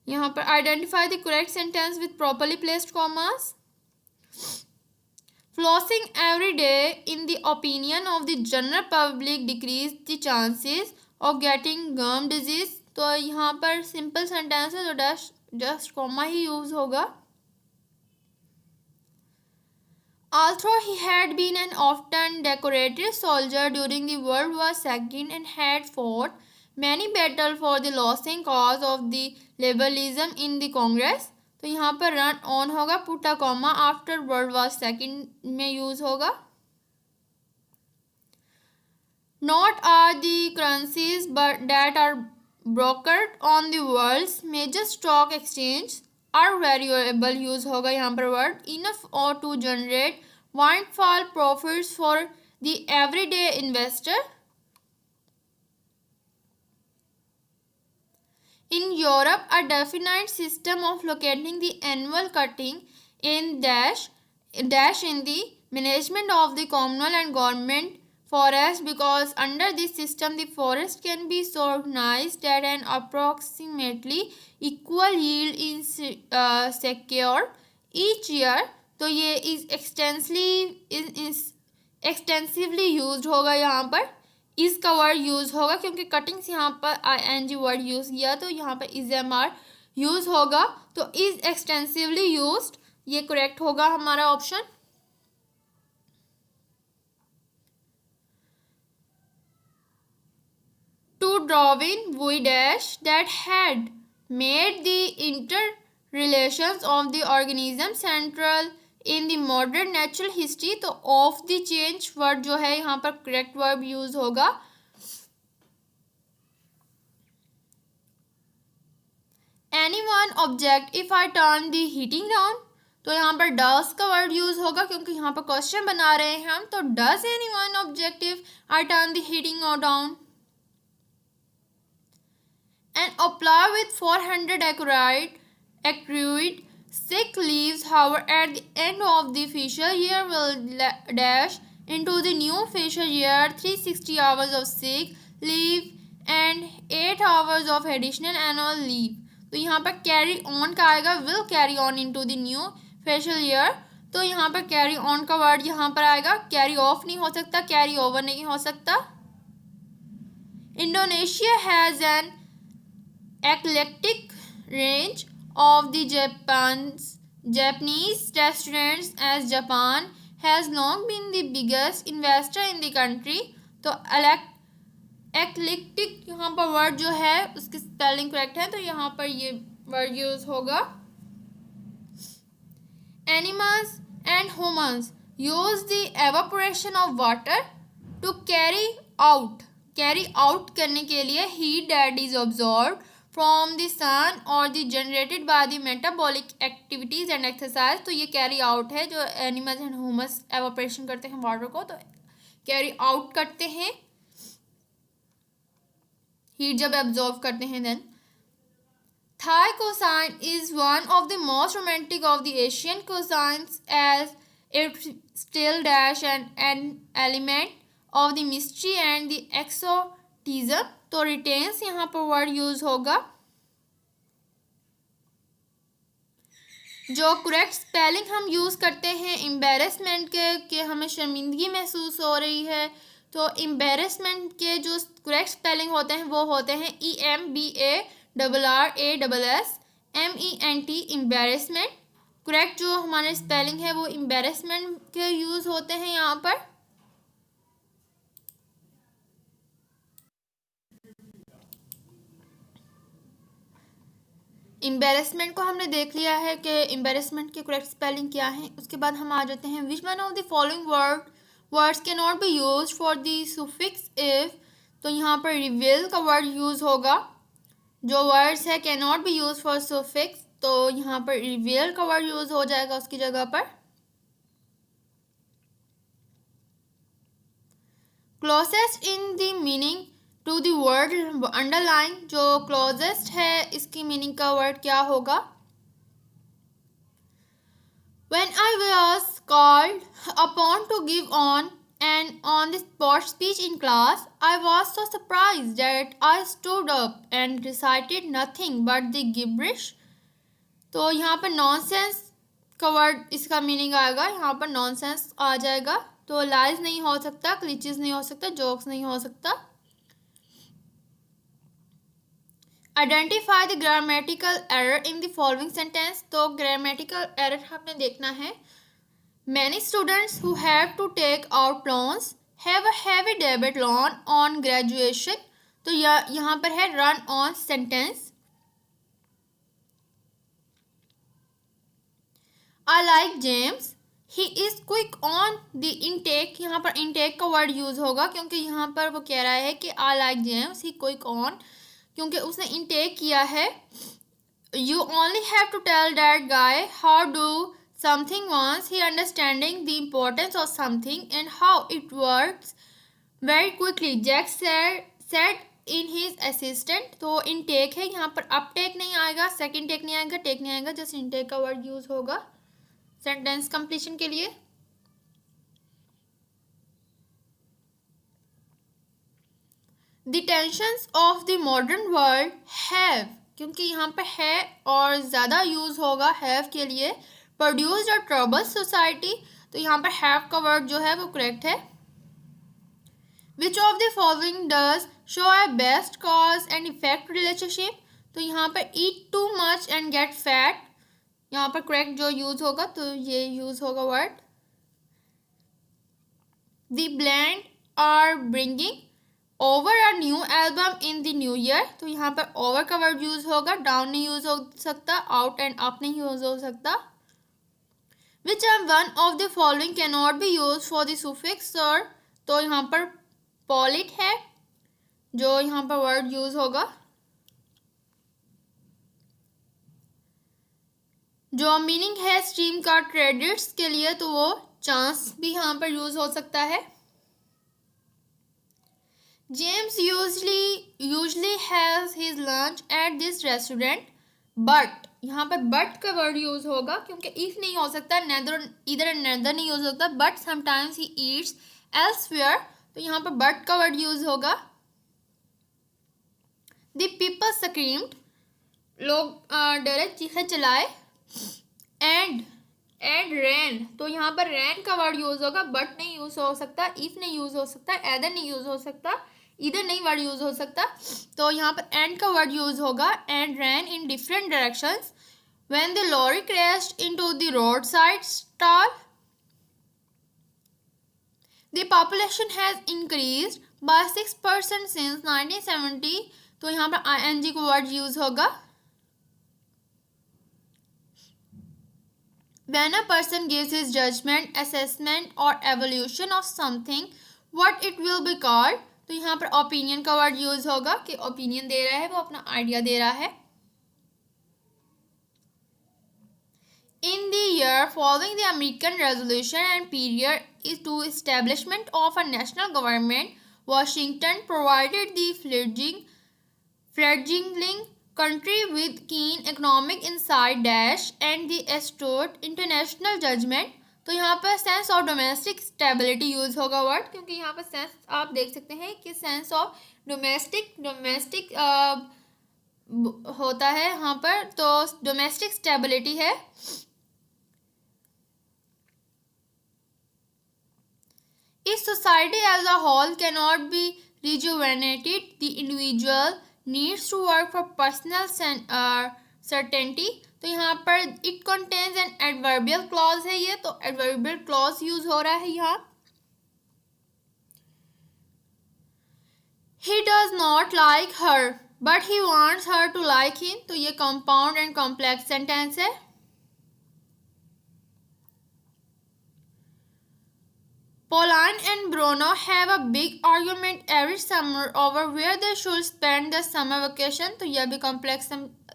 यहाँ पर identify the correct sentence with properly placed commas. Flossing every day, in the opinion of the general public, decrease the chances of getting gum disease. तो यहाँ पर सिंपल सेंटेंस है तो जस्ट कॉमा ही यूज होगा. Although he had been an often decorated soldier during the World War II and had fought many battles for the losing cause of the liberalism in the Congress. तो यहाँ पर run on होगा, put a comma after world war second में use होगा. Not are the currencies but that are brokered on the world's major stock exchange are variable use होगा यहाँ पर word. Enough or to generate windfall profits for the everyday investor. In Europe, a definite system of locating the annual cutting in dash in the management of the communal and government forest, because under this system the forest can be so organized that an approximately equal yield is secured each year. तो ये is extensively used होगा यहाँ पर. इस का word use होगा क्योंकि cuttings यहाँ पर ing वर्ड यूज किया तो यहाँ पर इज एम आर यूज होगा. तो इज एक्सटेंसिवली यूज्ड, ये करेक्ट होगा हमारा option. To Darwin, we dash that had made the interrelations of the organism central in the modern natural history. तो ऑफ द चेंज वर्ड जो है यहाँ पर करेक्ट वर्ब यूज होगा. Any one object if I turn the heating down. तो यहाँ पर does का वर्ड यूज होगा क्योंकि यहाँ पर क्वेश्चन बना रहे हैं हम. तो does any one object if I turn the heating down. And apply with 400 accrued sick leaves, however, at the end of the fiscal year will dash into the new fiscal year 360 hours of sick leave and 8 hours of additional annual leave. तो यहाँ पर carry on का आएगा, will carry on into the new fiscal year. तो यहाँ पर carry on का word यहाँ पर आएगा, कैरी ऑफ नहीं हो सकता, कैरी ओवर नहीं हो सकता. Indonesia has an eclectic range of the Japanese restaurants, as Japan has long been the biggest investor in the country. तो एक्लिप्टिक यहाँ पर वर्ड जो है उसकी स्पेलिंग करेक्ट है, तो यहाँ पर ये वर्ड यूज होगा। Animals and humans use the evaporation of water to carry out करने के लिए heat that is absorb from the sun और the generated by the metabolic activities and exercise. तो ये कैरी आउट है, जो एनिमल्स एंड ह्यूमंस एवापोरेशन करते हैं वाटर को, तो कैरी आउट करते हैं, हीट जब एब्जॉर्व करते हैं। Then Thai cuisine is one of the most romantic of the Asian cuisines as it still dash an element of the mystery and the exoticism. तो रिटेन्स यहाँ पर वर्ड यूज होगा। जो करेक्ट स्पेलिंग हम use करते हैं embarrassment के कि हमें शर्मिंदगी महसूस हो रही है, तो एम्बेरसमेंट के जो करेक्ट स्पेलिंग होते हैं वो होते हैं EMBARRASSMENT एम्बेरसमेंट। करेक्ट जो हमारे स्पेलिंग है वो एम्बेरसमेंट के यूज़ होते हैं यहाँ पर। एम्बेरसमेंट को हमने देख लिया है कि एम्बेरसमेंट के करेक्ट स्पेलिंग क्या है। उसके बाद हम आ जाते हैं which one of the following words can not be use for the suffix if. तो यहाँ पर रिवील का वर्ड यूज होगा। जो वर्ड्स है can not be use for suffix, तो यहाँ पर रिवील का वर्ड यूज हो जाएगा उसकी जगह पर। Closest in the meaning to the word underline, जो क्लोजेस्ट है इसकी मीनिंग का वर्ड क्या होगा। When I was called upon to give an on-the-spot speech in class, I was so surprised that I stood up and recited nothing but the gibberish. तो यहाँ पर nonsense का वर्ड इसका मीनिंग आएगा, यहाँ पर नॉनसेंस आ जाएगा। तो लाइज नहीं हो सकता, क्लिचेस नहीं हो सकता, जोक्स नहीं हो सकता। Identify the grammatical error in the following sentence. तो ग्रामेटिकल एरर हमने देखना है। Many students who have to take out loans have a heavy debit loan on graduation. तो यहाँ पर है run on sentence. I like James he is quick on the intake. यहाँ पर इनटेक का वर्ड यूज होगा क्योंकि यहाँ पर वो कह रहा है कि I like James he quick on, क्योंकि उसने इनटेक किया है। You only have to tell that guy how do something once he understanding the importance of something and how it works very quickly Jack said in his assistant. तो intake है, यहाँ पर Uptake नहीं आएगा, second take नहीं आएगा, take नहीं आएगा, जस्ट इनटेक का वर्ड यूज होगा सेंटेंस कंप्लीशन के लिए। The tensions of the modern world have, क्योंकि यहाँ पर है और ज़्यादा यूज होगा have के लिए, produced a troubled society। तो यहाँ पर have का वर्ड जो है वो करेक्ट है। Which of the following does show a best cause and effect relationship। तो यहाँ पर eat too much and get fat, यहाँ पर करेक्ट जो यूज होगा तो ये यूज होगा word. The band are bringing over a new album in the new year। तो यहाँ पर over का वर्ड यूज होगा, down नहीं यूज हो सकता, out and up नहीं यूज हो सकता। Which one of the following cannot be used for the suffix sir। तो यहाँ पर polite है जो यहाँ पर वर्ड यूज होगा। जो मीनिंग है स्ट्रीम का क्रेडिट्स के लिए, तो वो चांस भी यहाँ पर यूज हो सकता है। James usually has his lunch at this restaurant but, यहाँ पर but का वर्ड यूज होगा क्योंकि if नहीं हो सकता, either नहीं हो सकता, but sometimes he eats elsewhere। तो यहाँ पर but का वर्ड यूज होगा। The people screamed, लोग डरे चीखे चलाए। and ran, तो यहाँ पर ran का वर्ड यूज होगा, but नहीं यूज हो सकता, if नहीं यूज हो सकता, either नहीं यूज हो सकता, इधर नहीं वर्ड यूज हो सकता। तो यहाँ पर एंड का वर्ड यूज होगा। And ran in different directions when the lorry crashed into the road side stall. The population has increased by 6% since 1970। तो यहाँ पर ING का वर्ड यूज होगा। When a person gives his judgment, assessment or evaluation of something, what it will be called? तो यहाँ पर opinion का word use होगा कि opinion दे रहा है, वो अपना idea दे रहा है। In the year following the American Revolution and period to establishment of a national government, Washington provided the fledgling country with keen economic insight dash and the astute international judgment। तो यहाँ पर sense of domestic stability use होगा word, क्योंकि यहाँ पर sense आप देख सकते हैं कि सेंस ऑफ डोमेस्टिक होता है यहाँ पर, तो डोमेस्टिक स्टेबिलिटी है। If society as a whole cannot be rejuvenated, the individual needs to work for personal certainty। तो यहाँ पर it contains an adverbial clause है ये, तो adverbial clause यूज हो रहा है यहाँ। He does not like her, but he wants her to like him। तो ये compound and complex sentence है। Pauline and Bruno have a big argument every summer over where they should spend the summer vacation। तो यह भी complex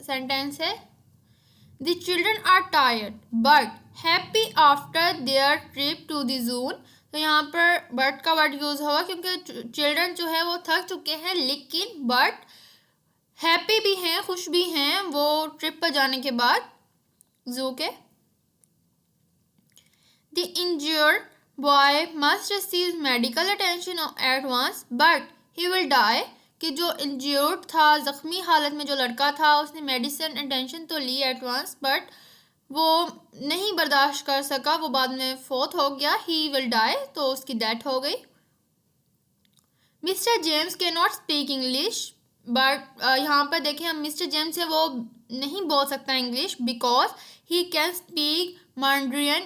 sentence है। The children are tired but happy after their trip to the zoo। तो यहाँ पर but का word use होगा क्योंकि children जो है वो थक चुके हैं, लेकिन but happy भी हैं, खुश भी हैं वो ट्रिप पर जाने के बाद जू के। The injured boy must receive medical attention at once but he will die। कि जो इंज्योर्ड था, ज़ख्मी हालत में जो लड़का था, उसने मेडिसिन अटेंशन तो ली एट वंस, बट वो नहीं बर्दाश्त कर सका, वो बाद में फोत हो गया। ही विल डाई, तो उसकी डेथ हो गई। मिस्टर जेम्स के नॉट स्पीक इंग्लिश बट यहाँ पर देखें हम, मिस्टर जेम्स है वो नहीं बोल सकता English, because he can speak Mandarin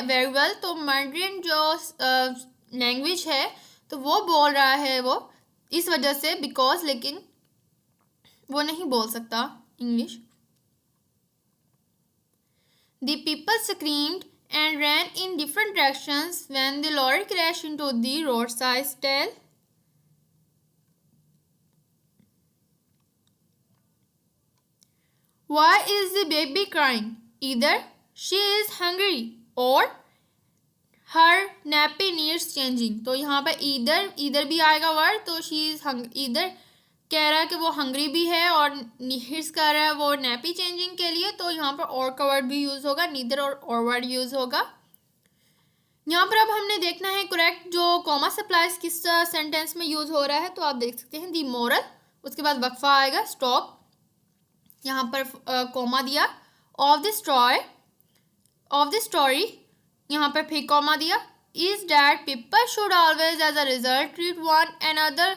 very well. तो मैंड्रियन जो लैंग्वेज है तो वो बोल रहा है वो इस वजह से, बिकॉज, लेकिन वो नहीं बोल सकता English. The people screamed and ran in different directions when the lorry crashed into the roadside stall। Why is the baby crying? Either she is hungry or her nappy needs changing। तो यहाँ पर इधर भी आएगा word, तो she is इधर कह रहा है कि वो हंग्री भी है और नीड्स कर रहा है वो नैपी चेंजिंग के लिए, तो यहाँ पर और का वर्ड भी यूज़ होगा, नीदर और वर्ड यूज़ होगा। यहाँ पर अब हमने देखना है करेक्ट जो कॉमा सप्लाइज किस सेंटेंस में यूज़ हो रहा है। तो आप देख सकते हैं दी मोरल, उसके बाद वक्फा आएगा, स्टॉप, यहाँ पर कॉमा दिया, ऑफ द स्टोरी, यहाँ पर फिर कॉमा दिया, is that people should always as a result treat one another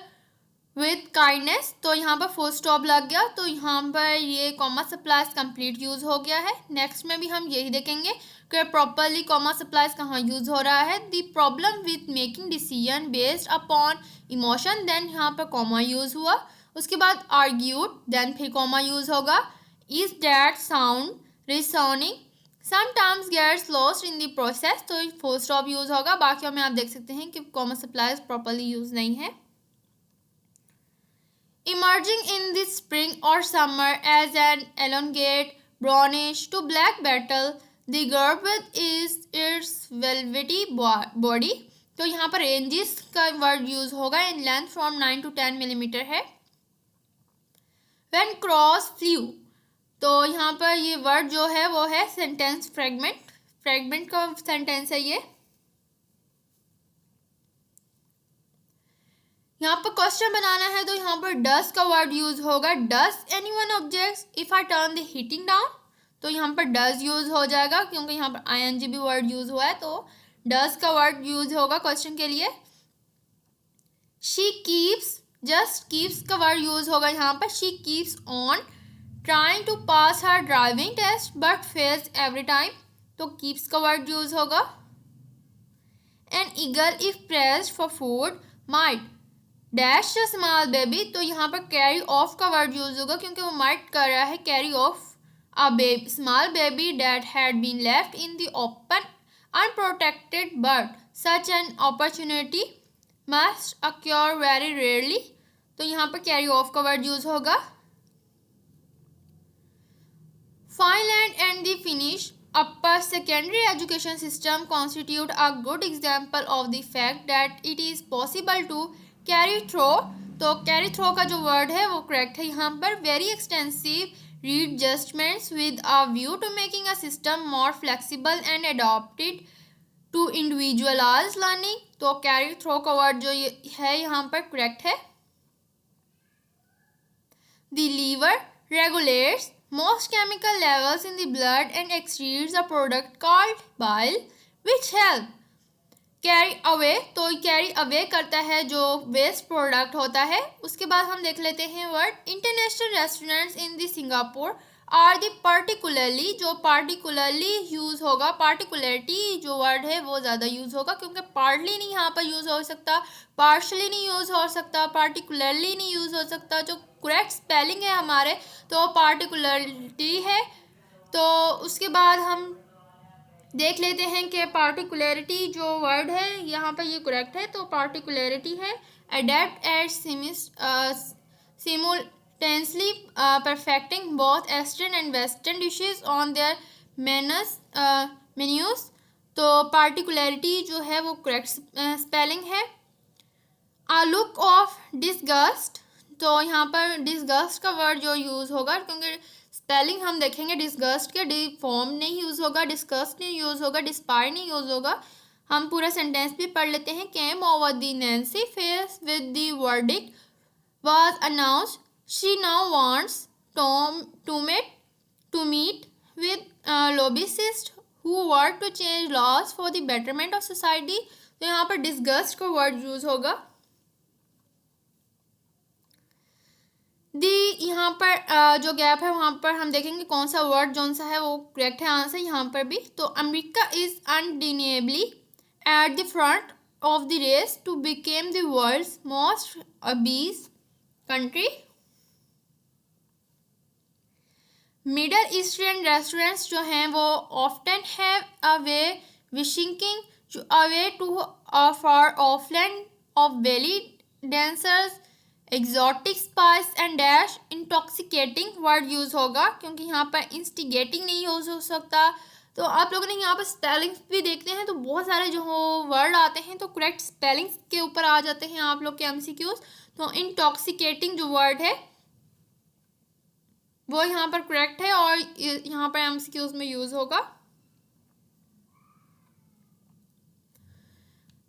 with kindness. तो यहाँ पर फुल स्टॉप लग गया, तो यहाँ पर ये कॉमा सप्लाइज कंप्लीट यूज़ हो गया है। नेक्स्ट में भी हम यही देखेंगे कि प्रॉपरली कॉमा सप्लाइज कहाँ यूज़ हो रहा है। The problem with making decision based upon emotion, then यहाँ पर कॉमा यूज़ हुआ, उसके बाद आर्ग्यूड, देन फिर कॉमा यूज़ होगा, is that sound resounding sometimes gets lost in the process. तो फुल स्टॉप यूज़ होगा। बाकियों में आप देख सकते हैं कि कॉमा सप्लाइज प्रॉपरली यूज़ नहीं है। Emerging in the spring or summer as an elongate brownish to black beetle, the garment is its velvety body। तो यहाँ पर ranges का वर्ड यूज होगा, in length from 9 to 10 millimeter है। When crows flew, तो यहाँ पर ये वर्ड जो है वो है सेंटेंस फ्रेगमेंट का सेंटेंस है ये। यहाँ पर क्वेश्चन बनाना है, तो यहाँ पर डस का वर्ड यूज होगा, does anyone objects if I turn the heating down. तो यहाँ पर डस यूज हो जाएगा क्योंकि यहाँ पर आईएनजी भी वर्ड यूज हुआ है, तो डस का वर्ड यूज होगा क्वेश्चन के लिए। शी कीप्स, जस्ट कीप्स का वर्ड यूज होगा यहाँ पर, she keeps on trying to pass her driving test but fails every time. तो कीप्स का वर्ड यूज होगा। An eagle if pressed for food might dash a small baby. तो यहाँ पर कैरी ऑफ का वर्ड यूज होगा क्योंकि वो माइट कर रहा है carry off a baby small baby that had been left in the open unprotected but such an opportunity must acquire very rarely. तो यहाँ पर कैरी ऑफ का वर्ड यूज होगा। Finland and the Finnish upper secondary education system constitute a good example of the fact that it is possible to carry through। तो carry through का जो word है वो correct है यहाँ पर। Very extensive readjustments with a view to making a system more flexible and adapted to individualized learning। तो carry through का word जो है यहाँ पर correct है। The liver regulates most chemical levels in the blood and excretes a product called bile which help carry away। तो carry away करता है जो waste product होता है। उसके बाद हम देख लेते हैं word international restaurants in the Singapore are the particularly। जो particularly यूज होगा, particularity जो वर्ड है वो ज़्यादा यूज होगा क्योंकि partly नहीं यहाँ पर यूज हो सकता, partially नहीं यूज हो सकता, particularly नहीं यूज हो सकता। जो करेक्ट स्पेलिंग है हमारे तो particularity है। तो उसके बाद हम देख लेते हैं कि particularity जो वर्ड है यहाँ पर ये करेक्ट है। तो particularity है adapt at simultaneously perfecting both eastern and western dishes on their menus। तो particularity जो है वो करेक्ट स्पेलिंग है। a look of disgust। तो यहाँ पर disgust का वर्ड जो यूज़ होगा क्योंकि स्पेलिंग हम देखेंगे डिस्गस्ट के डिफॉर्म नहीं यूज़ होगा, डिस्कस्ट नहीं यूज़ होगा, डिस्पायर नहीं यूज़ होगा। हम पूरा सेंटेंस भी पढ़ लेते हैं। Came over the Nancy face with the verdict was announced she now wants to meet with lobbyists who work to change laws for the betterment of society। तो यहाँ पर disgust का वर्ड यूज़ होगा। यहाँ पर जो गैप है वहाँ पर हम देखेंगे कौन सा वर्ड जौन सा है वो करेक्ट है आंसर यहाँ पर भी। तो America is undeniably at the front of the race to became the world's most obese country. Middle Eastern restaurants जो हैं वो often have a way wishing away to far off land of belly dancers exotic spice and dash intoxicating word use होगा क्योंकि यहाँ पर instigating नहीं use हो सकता। तो आप लोगों ने यहाँ पर स्पेलिंग्स भी देखते हैं तो बहुत सारे जो वर्ड आते हैं तो करेक्ट स्पेलिंग्स के ऊपर आ जाते हैं आप लोग के एमसीक्यूज। तो इंटॉक्सिकेटिंग जो वर्ड है वो यहाँ पर करेक्ट है और यहाँ पर एमसीक्यूज में यूज़ होगा।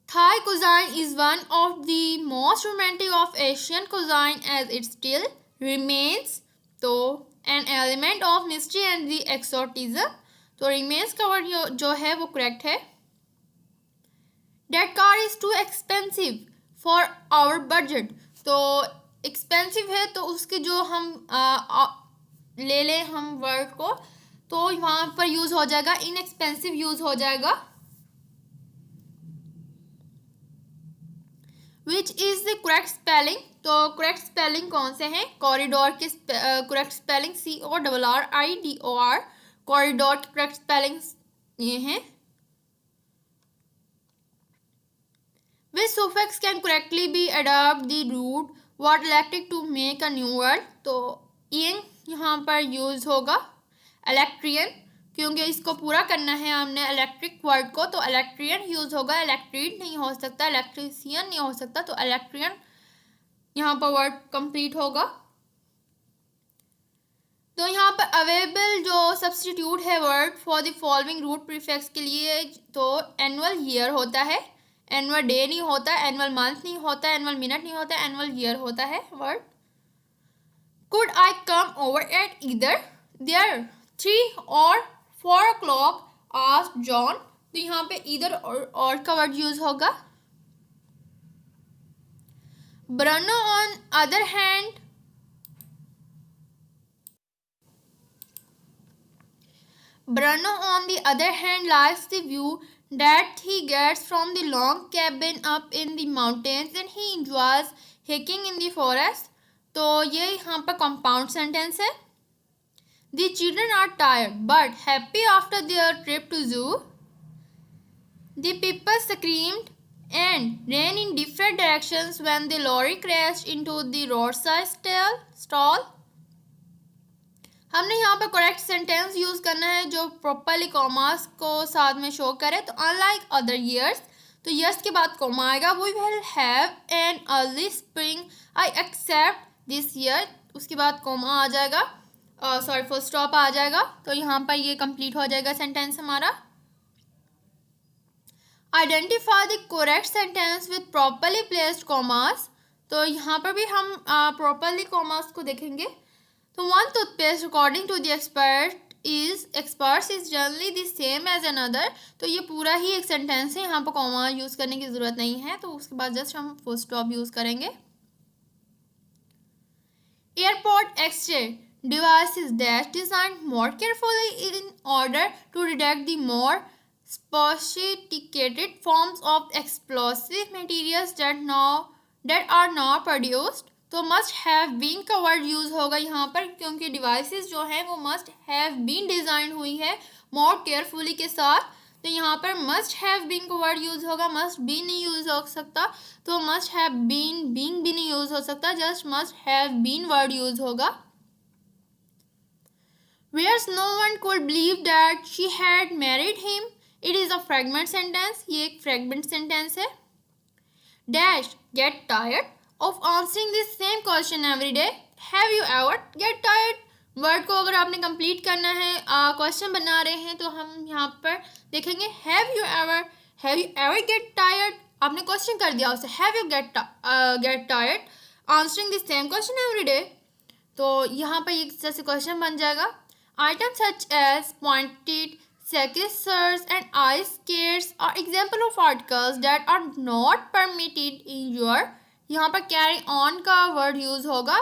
Thai cuisine is one of the most romantic of Asian cuisine as it still remains तो an element of mystery and the exoticism। तो remains का वर्ड जो है वो correct है। That car is too expensive for our budget। तो expensive है तो उसके जो हम ले लें हम वर्ड को तो वहाँ पर यूज़ हो जाएगा inexpensive यूज़ हो जाएगा। Which is the correct spelling. तो करेक्ट स्पेलिंग कौन से हैं? कॉरिडोर के करेक्ट स्पेलिंग CORRIDOR कॉरिडोर की करेक्ट स्पेलिंग ये हैं। Which suffix can correctly be adopt the root word electric to make a new word. तो इन यहाँ पर यूज होगा इलेक्ट्रियन क्योंकि इसको पूरा करना है हमने इलेक्ट्रिक वर्ड को तो इलेक्ट्रियन यूज होगा। इलेक्ट्रीड नहीं हो सकता, इलेक्ट्रीशियन नहीं हो सकता तो इलेक्ट्रियन यहाँ पर वर्ड कंप्लीट होगा। तो यहाँ पर अवेलेबल जो सब्स्टिट्यूट है word for the following root prefix के लिए तो एनुअल ईयर होता है, एनुअल डे नहीं होता, एनुअल मंथ नहीं होता, एनुअल मिनट नहीं होता, एनुअल ईयर होता है word. Could I come over at either there 3 or 4 o'clock asked John। तो यहाँ पे इधर और का वर्ड यूज होगा। Bruno on other hand likes the view that he gets from the long cabin up in the mountains and he enjoys hiking in the forest. तो ये यहाँ पर कंपाउंड सेंटेंस है. The children are tired but happy after their trip to zoo. The people screamed and ran in different directions when the lorry crashed into the roadside stall. हमने यहाँ पर correct sentence use करना है जो properly commas को साथ में show करे. तो अनलाइक अदर ईयर्स, तो ईयर्स के बाद कॉमा आएगा. We will have an early spring I except this year, उसके बाद कॉमा आ जाएगा, सॉरी फुल स्टॉप आ जाएगा. तो यहाँ पर ये कंप्लीट हो जाएगा सेंटेंस हमारा. Identify the correct sentence with properly placed commas. तो यहाँ पर भी हम प्रॉपरली कॉमास को देखेंगे. तो one toothpaste according to the experts is generally the same as another. तो ये पूरा ही एक सेंटेंस है, यहाँ पर कॉमा यूज करने की जरूरत नहीं है. तो उसके बाद जस्ट हम फुल स्टॉप यूज करेंगे. Airport X-ray device is that designed more carefully in order to detect the more sophisticated forms of explosive materials that are now produced. तो मस्ट हैव बीन का वर्ड यूज होगा यहाँ पर, क्योंकि devices जो हैं वो मस्ट हैव बीन डिज़ाइन हुई है मोर केयरफुली के साथ. तो यहाँ पर मस्ट हैव बीन का वर्ड यूज होगा, मस्ट बी नहीं यूज हो सकता. तो मस्ट हैव बीन बीइंग भी नहीं यूज हो सकता, just must have been word use होगा. Whereas no one could believe that she had married him. It is a fragment sentence. ये एक fragment sentence है. Dash get tired of answering the same question every day. Have you ever get tired? Word को अगर आपने complete करना है, question बना रहे हैं, तो हम यहाँ पर देखेंगे have you ever get tired. आपने क्वेश्चन कर दिया उसे, have you get tired answering the same question every day. तो यहाँ पर एक जैसे क्वेश्चन बन जाएगा. Item such as pointed sequesters and ice skates are example of articles that are not permitted in your. यहाँ पर carry on का वर्ड यूज होगा.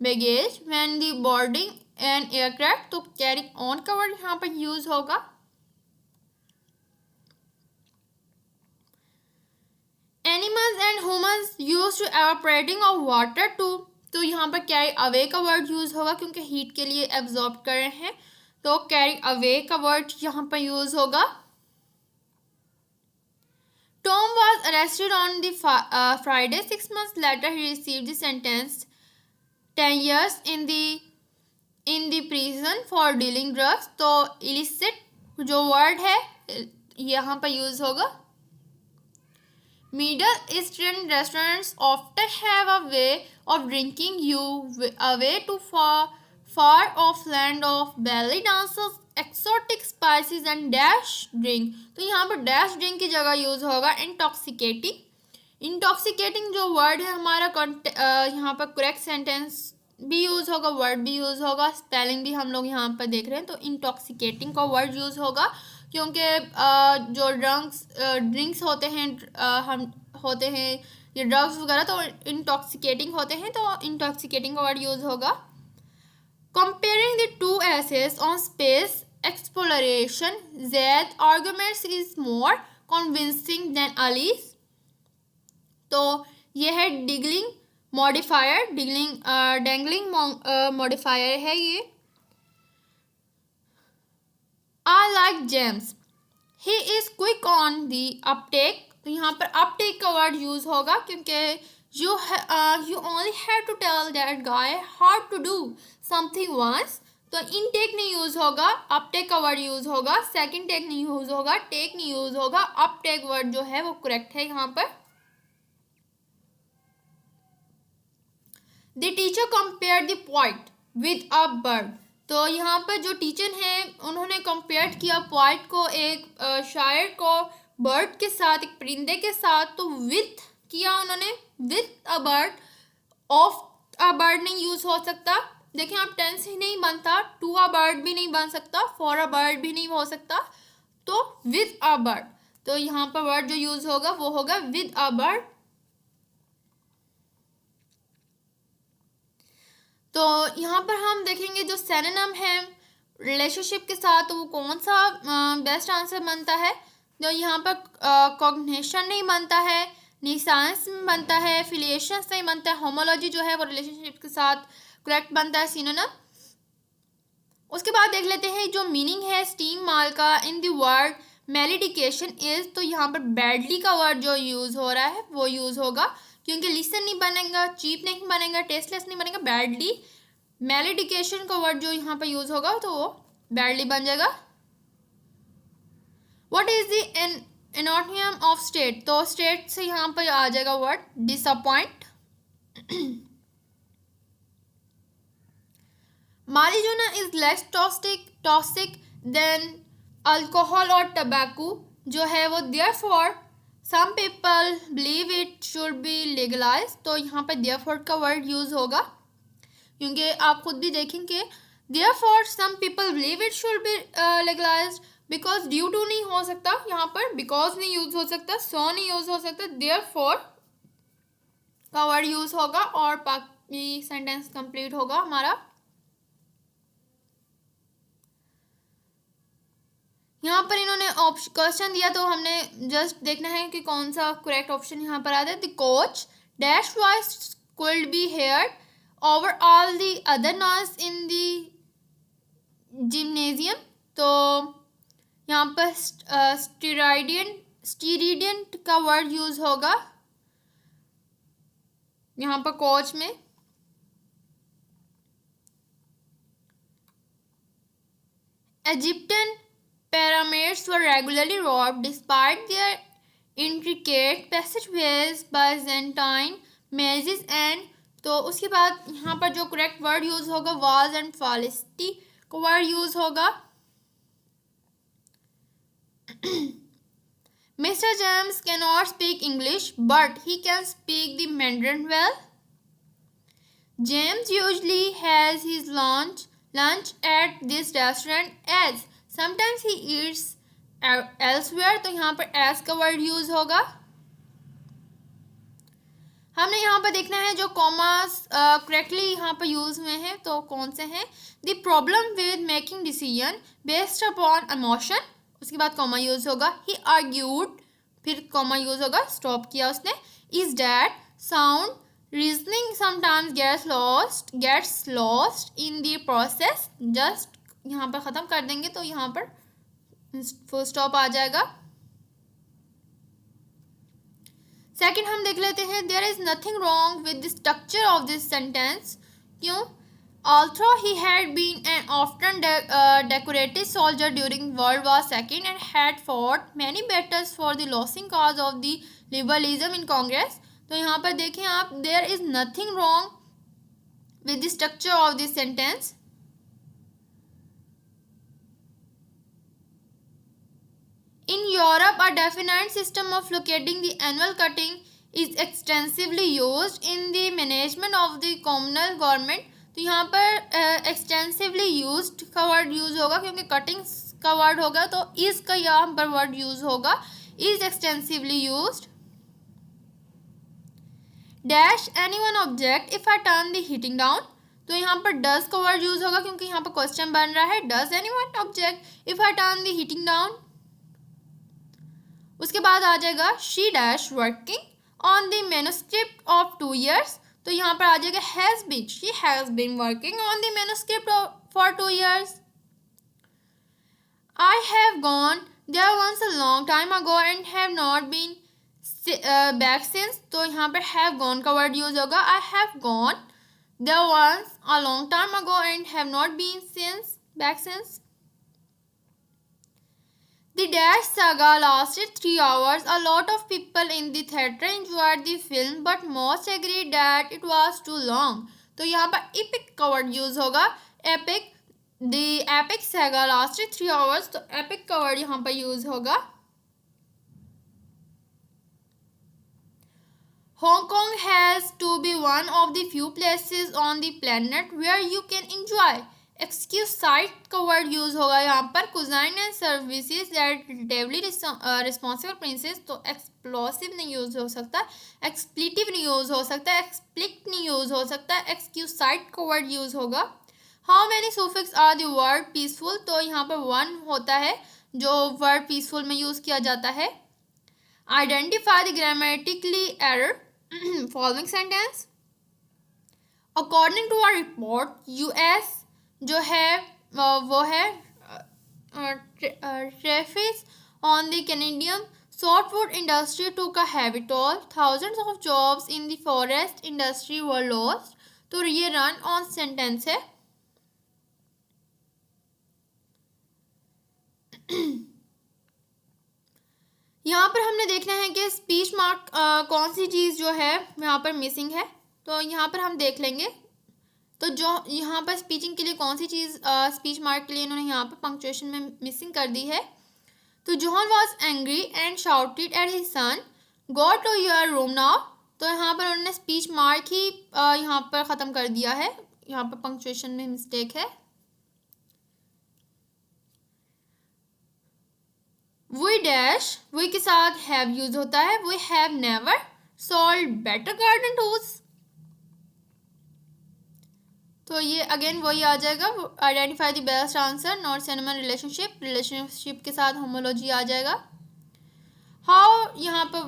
baggage when the boarding an aircraft, तो carry on का word यहाँ पर use होगा. animals and humans used to evaporating of water too. तो यहाँ पर carry away का वर्ड यूज होगा क्योंकि हीट के लिए एब्जॉर्ब कर रहे हैं. तो कैरी अवे का वर्ड यहाँ पर यूज होगा. Tom was arrested on the Friday. 6 months later, he received the sentence 10 years in the prison for dealing drugs. तो illicit जो वर्ड है यहाँ पर यूज होगा. Middle Eastern restaurants often have a way of drinking you away to far off land of belly dances, exotic spices and dash drink. तो यहाँ पर dash drink की जगह यूज होगा intoxicating. intoxicating जो वर्ड है हमारा यहाँ पर करेक्ट सेंटेंस भी यूज होगा, वर्ड भी यूज होगा, स्पेलिंग भी हम लोग यहाँ पर देख रहे हैं. तो intoxicating का वर्ड यूज होगा क्योंकि जो ड्रिंक्स होते हैं ये ड्रग्स वगैरह तो intoxicating होते हैं. तो intoxicating का वर्ड यूज होगा. Comparing the two essays on space exploration, Zed's arguments is more convincing than Ali's. तो ये है डिगलिंग मॉडिफायर, डैंगलिंग मॉडिफायर है ये. I like James. He is quick on the uptake. तो यहाँ पर uptake का वर्ड यूज होगा क्योंकि you only have to tell that guy how to do something once. तो इनटेक नहीं यूज होगा, अपटेक का वर्ड यूज होगा. सेकंड टेक नहीं यूज होगा, टेक नहीं यूज होगा. अपटेक वर्ड जो है वो करेक्ट है यहाँ पर. The teacher compared the poet with a bird. तो यहाँ पर जो टीचर हैं उन्होंने कंपेयर किया पोइट को, एक शायर को, बर्ड के साथ, एक परिंदे के साथ. तो विथ किया उन्होंने, with a bird. Of a bird नहीं यूज हो सकता. देखिए आप टेंस ही नहीं बनता, टू अ बर्ड भी नहीं बन सकता, फॉर अ बर्ड भी नहीं हो सकता. तो विद अ बर्ड. तो यहाँ पर वर्ड जो यूज होगा वो होगा विद अ बर्ड. तो यहाँ पर हम देखेंगे जो सिनोनिम है रिलेशनशिप के साथ, तो वो कौन सा बेस्ट आंसर बनता है. तो यहाँ पर कॉग्निशन नहीं बनता है, निसांस में बनता है, फिलिएशन नहीं बनता है, होमोलॉजी जो है वो रिलेशनशिप के साथ करेक्ट बनता है, सिनोनिम। उसके बाद देख लेते हैं जो मीनिंग है स्टीम माल का इन द वर्ड मेलिडिकेशन इज। तो यहाँ पर बैडली का वर्ड जो यूज़ हो रहा है वो यूज़ होगा, क्योंकि लिसन नहीं बनेगा, चीप नहीं बनेगा, टेस्टलेस नहीं बनेगा, बैडली। मेलिडिकेशन का वर्ड जो यहाँ पर यूज़ होगा तो वो बैडली बन जाएगा। व्हाट इज द एनोनियम ऑफ स्टेट? तो स्टेट से यहाँ पर आ जाएगा word disappoint. Marijuana is less toxic than alcohol or tobacco जो है वो therefore some people believe it should be legalized। तो यहाँ पर therefore का वर्ड यूज़ होगा, क्योंकि आप खुद भी देखेंगे therefore some people believe it should be legalized, because due to नहीं हो सकता यहाँ पर, because नहीं यूज़ हो सकता, so नहीं यूज़ हो सकता, therefore का वर्ड यूज़ होगा और बाकी सेंटेंस कंप्लीट होगा हमारा। यहाँ पर इन्होंने क्वेश्चन दिया तो हमने जस्ट देखना है कि कौन सा करेक्ट ऑप्शन यहाँ पर आता है। The coach dash voice could be heard over all the other noise in the gymnasium. तो यहाँ पर स्टीरिडियंट का वर्ड यूज होगा यहाँ पर कोच में। Egyptian pyramids were regularly robbed despite their intricate passageways by Byzantine mazes and। तो उसके बाद यहाँ पर जो करेक्ट वर्ड यूज होगा वाज एंड फालिस्टी का वर्ड यूज होगा। Mr. James cannot speak English but he can speak the Mandarin well। James usually has his lunch at this restaurant as sometimes he eats elsewhere। तो यहाँ पर as का word use होगा। हमने यहाँ पर देखना है जो कॉमास करेक्टली यहाँ पर यूज हुए हैं तो कौन से हैं। The problem with making decision based upon emotion, उसके बाद कॉमा यूज होगा। ही आर्ग्यूड, फिर कॉमा यूज होगा, स्टॉप किया उसने। Is that sound reasoning sometimes gets lost in the process. Just यहाँ पर ख़त्म कर देंगे तो यहाँ पर फुल स्टॉप आ जाएगा। सेकंड हम देख लेते हैं there is nothing wrong with the structure of this sentence. क्यों? Although he had been an often decorated soldier during World War II and had fought many battles for the losing cause of the liberalism in Congress। तो यहाँ पर देखें आप there is nothing wrong with the structure of this sentence। In Europe, a definite system of locating the annual cutting is extensively used in the management of the communal government। तो यहाँ पर extensively used का word use होगा, क्योंकि cutting का word होगा तो is का यहाँ पर वर्ड यूज होगा, is extensively used. Dash anyone object if I turn the heating down. तो यहाँ पर डज का वर्ड यूज होगा क्योंकि यहाँ पर क्वेश्चन बन रहा है does anyone object if I turn the heating down. उसके बाद आ जाएगा she dash working on the manuscript of 2 years। तो यहाँ पर आ जाएगा has been, she has been working on the manuscript for 2 years। I have gone there once a long time ago and have not been back since. तो यहाँ पर have gone का word use होगा। I have gone there once a long time ago and have not been since back since. The Dash saga lasted 3 hours. A lot of people in the theatre enjoyed the film, but most agreed that it was too long। तो यहाँ पर epic का word use होगा, epic। The epic saga lasted 3 hours। तो epic का word यहाँ पर use होगा। Hong Kong has to be one of the few places on the planet where you can enjoy एक्सक्यूसाइट का वर्ड यूज होगा यहाँ पर। Cuisine and services that relatively responsible princes. तो एक्सप्लोसिव नहीं यूज हो सकता, एक्सप्लीटिव नहीं यूज हो सकता, एक्सप्लिक्ट नहीं यूज हो सकता, एक्सक्यूसाइट का वर्ड यूज होगा। How many suffix are the word peaceful. तो यहाँ पर 1 होता है जो वर्ड पीसफुल में यूज़ किया जाता है। Identify the grammatically error following sentence. According to our report US जो है वो है traffic on the Canadian softwood industry took a heavy toll, thousands of jobs in the forest industry were lost. तो ये run on sentence है। यहाँ पर हमने देखना है कि स्पीच मार्क कौन सी चीज़ जो है यहाँ पर मिसिंग है। तो यहाँ पर हम देख लेंगे। तो जो यहाँ पर स्पीचिंग के लिए कौन सी चीज़ स्पीच मार्क के लिए इन्होंने यहाँ पर पंक्चुएशन में मिसिंग कर दी है। तो John was angry and shouted at his son, go to your room now. तो यहाँ पर उन्होंने स्पीच मार्क ही यहाँ पर ख़त्म कर दिया है। यहाँ पर पंक्चुएशन में मिस्टेक है। वी डैश वी के साथ हैव यूज होता है। We have never sold better garden tools. तो ये अगेन वही आ जाएगा। Identify the best answer, not synonym relationship, relationship के साथ होमोलॉजी आ जाएगा। हाउ यहाँ पर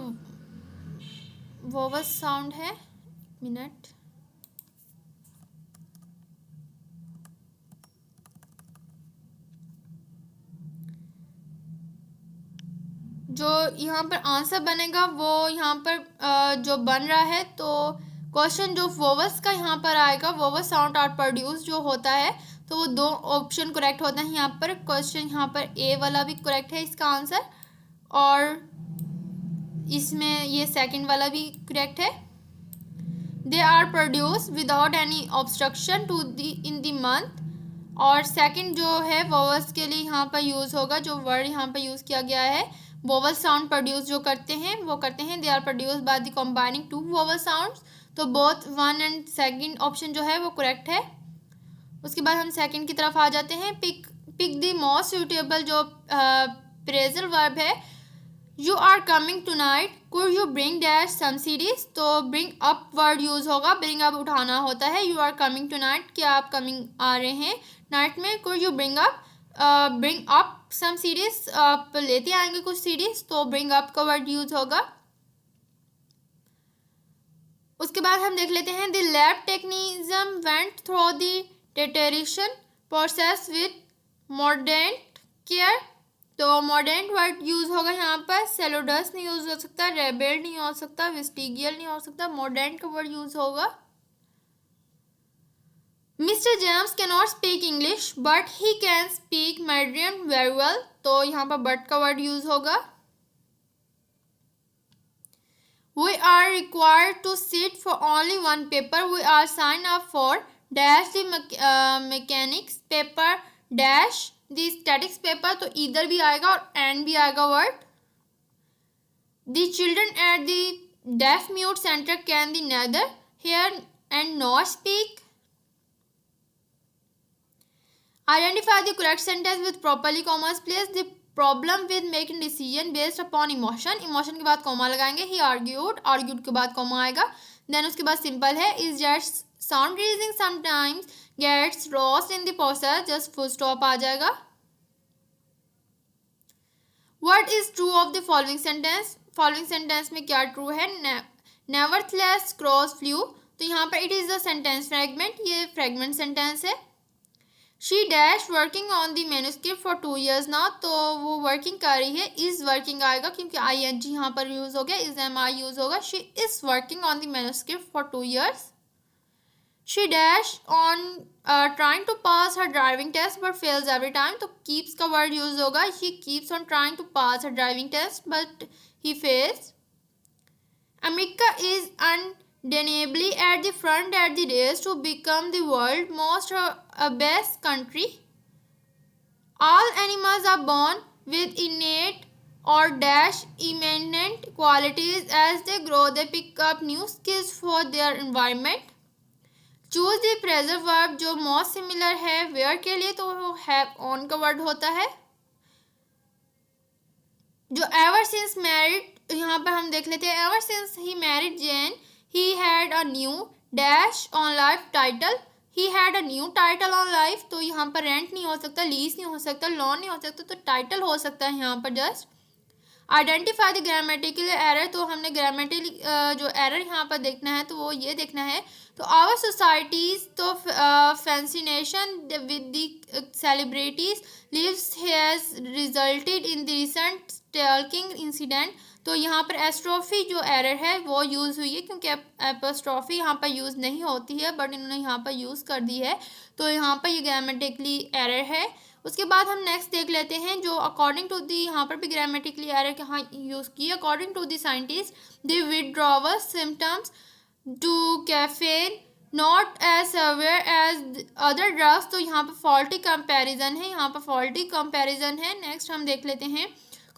वोवल साउंड है, मिनट। जो यहाँ पर आंसर बनेगा वो यहाँ पर जो बन रहा है, तो क्वेश्चन जो वोवल्स का यहाँ पर आएगा, वोवल साउंड आर प्रोड्यूस जो होता है, तो वो दो ऑप्शन करेक्ट होता है। यहाँ पर क्वेश्चन यहाँ पर ए वाला भी करेक्ट है इसका आंसर, और इसमें ये सेकंड वाला भी करेक्ट है। They are produce without any obstruction to the in the month. और सेकंड जो है वोवल्स के लिए यहाँ पर यूज़ होगा, जो वर्ड यहाँ पर यूज़ किया गया है, वोवल साउंड प्रोड्यूस जो करते हैं वो करते हैं, they are produce by the combining two vowel sounds. तो both one and second option जो है वो करेक्ट है। उसके बाद हम सेकंड की तरफ आ जाते हैं। पिक द मोस्ट सूटेबल जो प्रेजल वर्ब है, you are coming tonight, could you bring dash some series. तो ब्रिंग अप वर्ड यूज होगा, ब्रिंग अप उठाना होता है। You are coming tonight, क्या आप कमिंग आ रहे हैं नाइट में। Could you bring up some series, आप लेते आएंगे कुछ सीरीज, तो ब्रिंग अप का वर्ड यूज होगा। उसके बाद हम देख लेते हैं the lab technicians went through the deterioration process with modern care. तो मॉडर्न वर्ड यूज होगा यहाँ पर। सेलोडस नहीं यूज हो सकता, रेबेल नहीं हो सकता, विस्टिगियल नहीं हो सकता, मॉडर्न का वर्ड यूज होगा। Mister James can not speak English but he can speak Mandarin very well. तो यहाँ पर बट का वर्ड यूज होगा। We are required to sit for only one paper. We are signed up for dash the mechanics paper dash the statics paper. तो either भी आएगा और and भी आएगा word. The children at the deaf mute center can the neither hear and nor speak. Identify the correct sentence with properly commas placed. The problem with making decision based upon emotion, emotion के बाद comma लगाएंगे। ही argued, argued के बाद comma आएगा। Then उसके बाद simple है, is just sound reasoning sometimes gets lost in the process, just full stop आ जाएगा। What is true of the following sentence, following sentence में क्या ट्रू है। नेवरथलेस क्रॉस फ्लू, तो यहाँ पर it is the sentence fragment, ये fragment sentence है। She dash working on the manuscript for 2 years now, तो वो वर्किंग कर रही है, इज वर्किंग आएगा क्योंकि आई एन जी यहाँ पर यूज हो गया, इज एम आई यूज होगा। She is working on the manuscript for 2 years। She dash on trying to pass her driving test but fails every time, तो keeps का word use होगा। She keeps on trying to pass her driving test but he fails. America is undeniably at the front at the race to become the world's most best country. All animals are born with innate or dash eminent qualities. As they grow, they pick up new skills for their environment. Choose the phrasal verb जो most similar है where के लिए, तो वो have on का word होता है। जो ever since married, यहाँ पर हम देख लेते हैं। ever since he married Jane, he had a new dash on life title. He had a new title on life, तो यहाँ पर रेंट नहीं हो सकता, लीज नहीं हो सकता, लोन नहीं हो सकता, तो टाइटल हो सकता है यहाँ पर just. Identify the grammatical error, तो हमने ग्रामेटिकल जो एरर यहाँ पर देखना है तो वो ये देखना है। तो आवर सोसाइटीज तो fascination with the celebrities lives has resulted in the recent stalking incident, तो यहाँ पर एस्ट्रोफी जो एरर है वो यूज़ हुई है, क्योंकि एपोस्ट्रॉफी यहाँ पर यूज़ नहीं होती है बट इन्होंने यहाँ पर यूज़ कर दी है, तो यहाँ पर ये ग्रामेटिकली एरर है। उसके बाद हम नेक्स्ट देख लेते हैं जो अकॉर्डिंग टू दी, यहाँ पर भी ग्रामेटिकली एरर कहाँ यूज़ की, according to the scientist the withdrawal symptoms to caffeine not as severe as other drugs, तो यहाँ पर फॉल्टी कंपैरिजन है, यहाँ पर फॉल्टी कंपैरिजन है। नेक्स्ट हम देख लेते हैं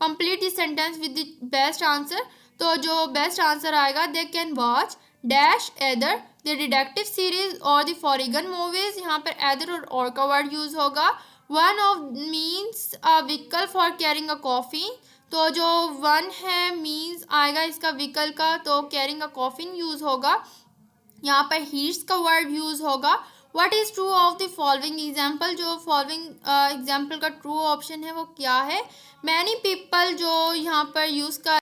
complete this sentence with the best answer, तो जो बेस्ट आंसर आएगा they can watch dash either the detective series और द फॉरेन मूवीज, यहाँ पर एदर और का वर्ड यूज होगा। One of means a vehicle for carrying a coffin, तो जो वन है मीन्स आएगा इसका व्हीकल का, तो कैरिंग अ कॉफिन यूज होगा। यहाँ पर हीट्स का वर्ड यूज होगा। What is true of the following example, जो फॉलोइंग एग्जाम्पल का ट्रू ऑप्शन है वो क्या है। मैनी पीपल जो यहाँ पर यूज कर,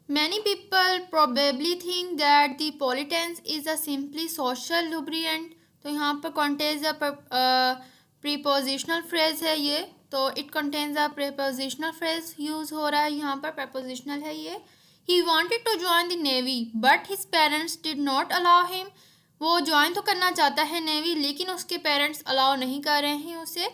many people probably think that the politeness is a simply social lubricant, तो यहाँ पर कंटेन्स अ प्रीपोजिशनल फ्रेज है ये, तो it contains a prepositional phrase use हो रहा है, यहाँ पर प्रीपोजिशनल है ये। He wanted to join the navy but his parents did not allow him, वो ज्वाइन तो करना चाहता है नेवी लेकिन उसके पेरेंट्स अलाउ नहीं कर रहे हैं उसे।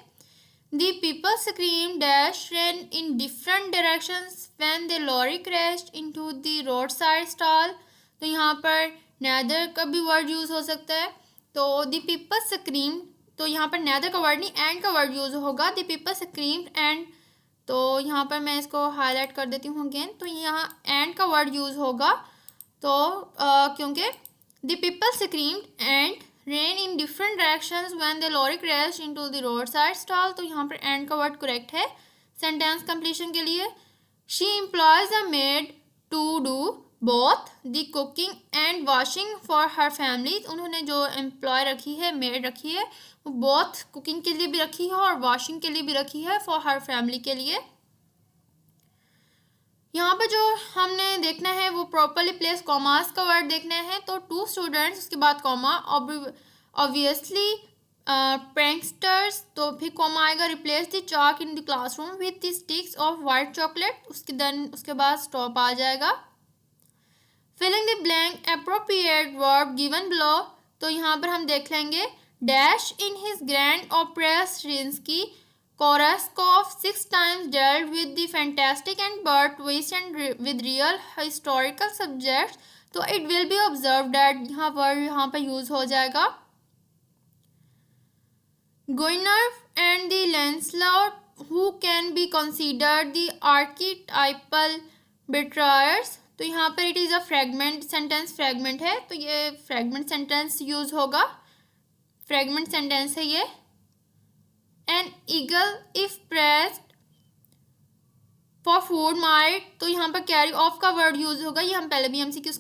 The people screamed dash ran in different directions when the lorry crashed into the roadside stall, तो यहाँ पर neither का भी वर्ड यूज हो सकता है, तो the people screamed, तो यहाँ पर neither का वर्ड नहीं and का वर्ड यूज होगा। the people screamed and, तो यहाँ पर मैं इसको हाईलाइट कर देती हूँ अगेन, तो यहाँ and का वर्ड यूज होगा, तो क्योंकि the people screamed and ran in different directions when the lorry crashed into the roadside stall, तो यहाँ पर and का वर्ड करेक्ट है सेंटेंस कंप्लीशन के लिए। she employs a maid to do both the cooking and washing for her family, उन्होंने जो employ रखी है, मेड रखी है, वो बोथ कुकिंग के लिए भी रखी है और वॉशिंग के लिए भी रखी है फॉर हर फैमिली के लिए। यहाँ पर जो हमने देखना है वो प्रॉपरली प्लेस कॉमास का वर्ड देखना है, तो टू स्टूडेंट्स उसके बाद कॉमा, ऑब्वियसली प्रैंकस्टर्स, तो फिर कॉमा आएगा, replace the chalk in the classroom with the sticks of white chocolate, उसके बाद स्टॉप आ जाएगा। Filling the blank appropriate verb given below, तो यहाँ पर हम देख लेंगे dash in his grand operas Rimsky Korotkov 6 times dealt with the fantastic and bird twists and with real historical subjects, तो it will be observed that यहाँ पर यहाँ पे यूज हो जाएगा। Guinevere and the Lancelot who can be considered the archetypal betrayers, तो यहाँ पर it is a fragment sentence, fragment है तो ये fragment sentence यूज होगा, fragment sentence है ये। An eagle if pressed for food might, तो यहाँ पर कैरी ऑफ का वर्ड यूज होगा, ये हम पहले भी एमसीक्यूज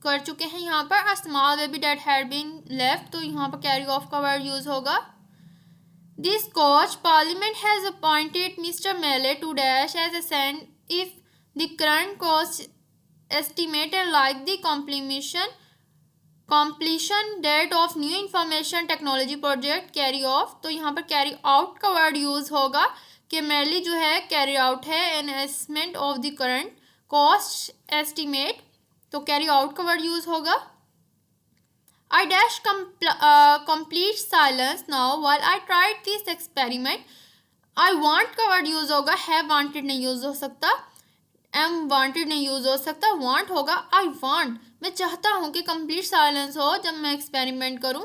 कर चुके हैं। यहाँ पर a small baby that had been left, तो यहाँ पर कैरी ऑफ का वर्ड यूज होगा। The Scotch Parliament has appointed Mr. Mellett to dash as a cent if the current cost estimate and like the completion date of new information technology project carry off, तो यहाँ पर carry out का word use होगा कि mainly जो है carry out है an estimate of the current cost estimate, तो कैरी आउट का वर्ड यूज होगा। I dash complete silence now while I tried this experiment, I want का वर्ड यूज होगा, हैव वांटेड नहीं यूज हो सकता, एम वांटेड नहीं यूज हो सकता, वांट होगा आई वांट, मैं चाहता हूँ कि कंप्लीट साइलेंस हो जब मैं एक्सपेरिमेंट करूँ।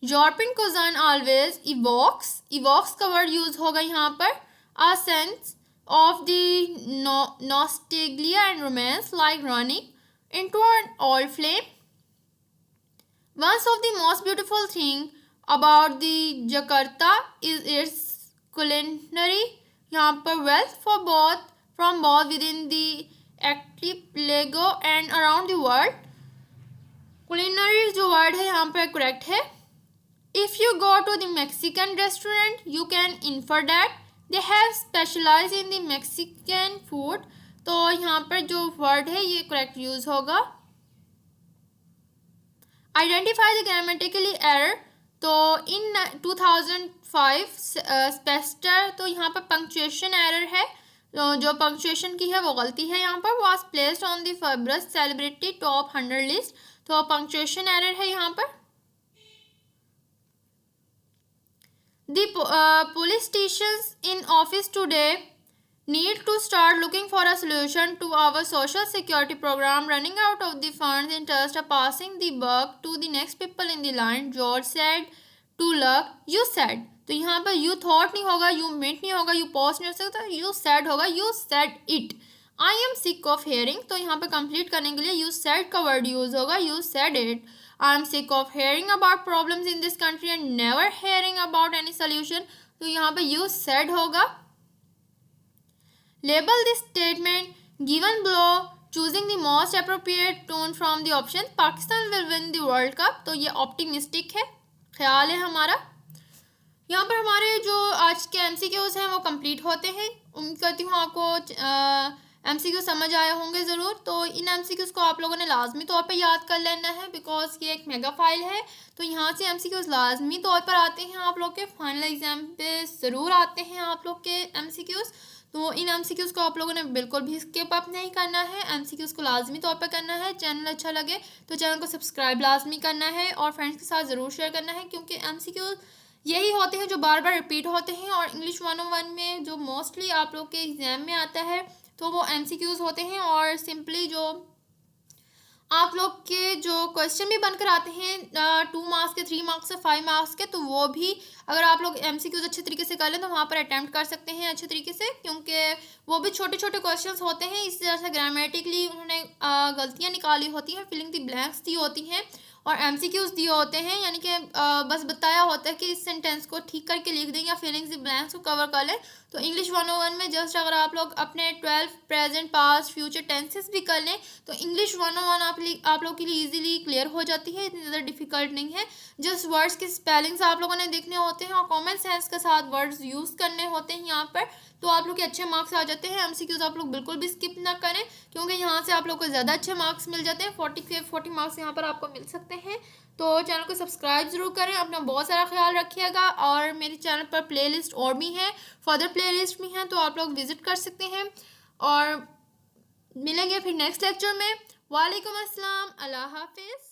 यूरोपियन कुज़ाइन ऑलवेज इवॉक्स का वर्ड यूज होगा यहाँ पर, a sense of the nostalgia and romance like running into an old flame. One of the most beautiful thing about the Jakarta is its culinary, यहाँ पर wealth for both from both within the archipelago and around the world. Culinary जो word है यहाँ पर correct है। If you go to the Mexican restaurant you can infer that they have specialise in the Mexican food. तो यहाँ पर जो word है ये करेक्ट यूज होगा। Identify the grammatically error. तो इन 2005 स्पेस्टर, तो यहाँ पर पंक्चुएशन एरर है, तो जो पंक्चुएशन की है वो गलती है यहाँ पर। Was placed on the Forbes celebrity top 100 list. तो पंक्चुएशन एरर है यहाँ पर। The politicians in office today need to start looking for a solution to our social security program running out of the funds interest of passing the buck to the next people in the line. George said to Luck, you said। तो यहाँ पर you thought नहीं होगा, you meant नहीं होगा, you post नहीं हो सकता, you said होगा, you said it। I am sick of hearing। तो यहाँ पर कंप्लीट करने के लिए you said का वर्ड यूज होगा, you said it। I am sick of hearing about problems in this country and never hearing about any solution। तो यहाँ पे you said होगा। Label this statement given below choosing the most appropriate tone from the option Pakistan will win the World Cup। तो ये optimistic है, ख्याल है हमारा। यहाँ पर हमारे जो आज के MCQs हैं वो कंप्लीट होते हैं। उम्मीद करती हूँ आपको MCQ समझ आए होंगे ज़रूर। तो इन MCQs को आप लोगों ने लाजमी तौर पे याद कर लेना है, बिकॉज ये एक मेगा फाइल है। तो यहाँ से MCQs लाजमी तौर पर आते हैं, आप लोग के फाइनल एग्जाम पे ज़रूर आते हैं आप लोग के MCQs। तो इन MCQs को आप लोगों ने बिल्कुल भी स्किप अप नहीं करना है, MCQs को लाजमी तौर पर करना है। चैनल अच्छा लगे तो चैनल को सब्सक्राइब लाजमी करना है और फ्रेंड्स के साथ ज़रूर शेयर करना है, क्योंकि MCQs यही होते हैं जो बार बार रिपीट होते हैं। और इंग्लिश 101 में जो मोस्टली आप लोग के एग्ज़ाम में आता है तो वो MCQs होते हैं। और सिंपली जो आप लोग के जो क्वेश्चन भी बनकर आते हैं 2 मार्क्स के, 3 मार्क्स के, 5 मार्क्स के, तो वो भी अगर आप लोग MCQs अच्छे तरीके से कर लें तो वहाँ पर अटैम्प्ट कर सकते हैं अच्छे तरीके से, क्योंकि वो भी छोटे छोटे क्वेश्चंस होते हैं। इस तरह से ग्रामेटिकली उन्होंने गलतियाँ निकाली होती हैं, फिलिंग द ब्लैंक्स दी होती हैं और MCQs दिए होते हैं, यानी कि बस बताया होता है कि इस सेंटेंस को ठीक करके लिख दें या फिलिंग द ब्लैंक्स को कवर कर लें। तो इंग्लिश 101 में जस्ट अगर आप लोग अपने 12 प्रेजेंट पास्ट फ्यूचर टेंसेस भी कर लें तो इंग्लिश 101 आप लोग के लिए इजीली क्लियर हो जाती है, इतनी ज़्यादा डिफिकल्ट नहीं है। जस्ट वर्ड्स के स्पेलिंग्स आप लोगों ने देखने होते हैं और कॉमन सेंस के साथ वर्ड्स यूज़ करने होते हैं यहाँ पर, तो आप लोग के अच्छे मार्क्स आ जाते हैं। MCQs आप लोग बिल्कुल भी स्किप ना करें, क्योंकि यहाँ से आप लोग को ज़्यादा अच्छे मार्क्स मिल जाते हैं। 40 मार्क्स यहाँ पर आपको मिल सकते हैं। तो चैनल को सब्सक्राइब ज़रूर करें, अपना बहुत सारा ख्याल रखिएगा। और मेरे चैनल पर प्लेलिस्ट और भी हैं, फर्दर प्लेलिस्ट भी हैं, तो आप लोग विज़िट कर सकते हैं। और मिलेंगे फिर नेक्स्ट लेक्चर में। वालेकुम अस्सलाम, अल्लाह हाफिज़।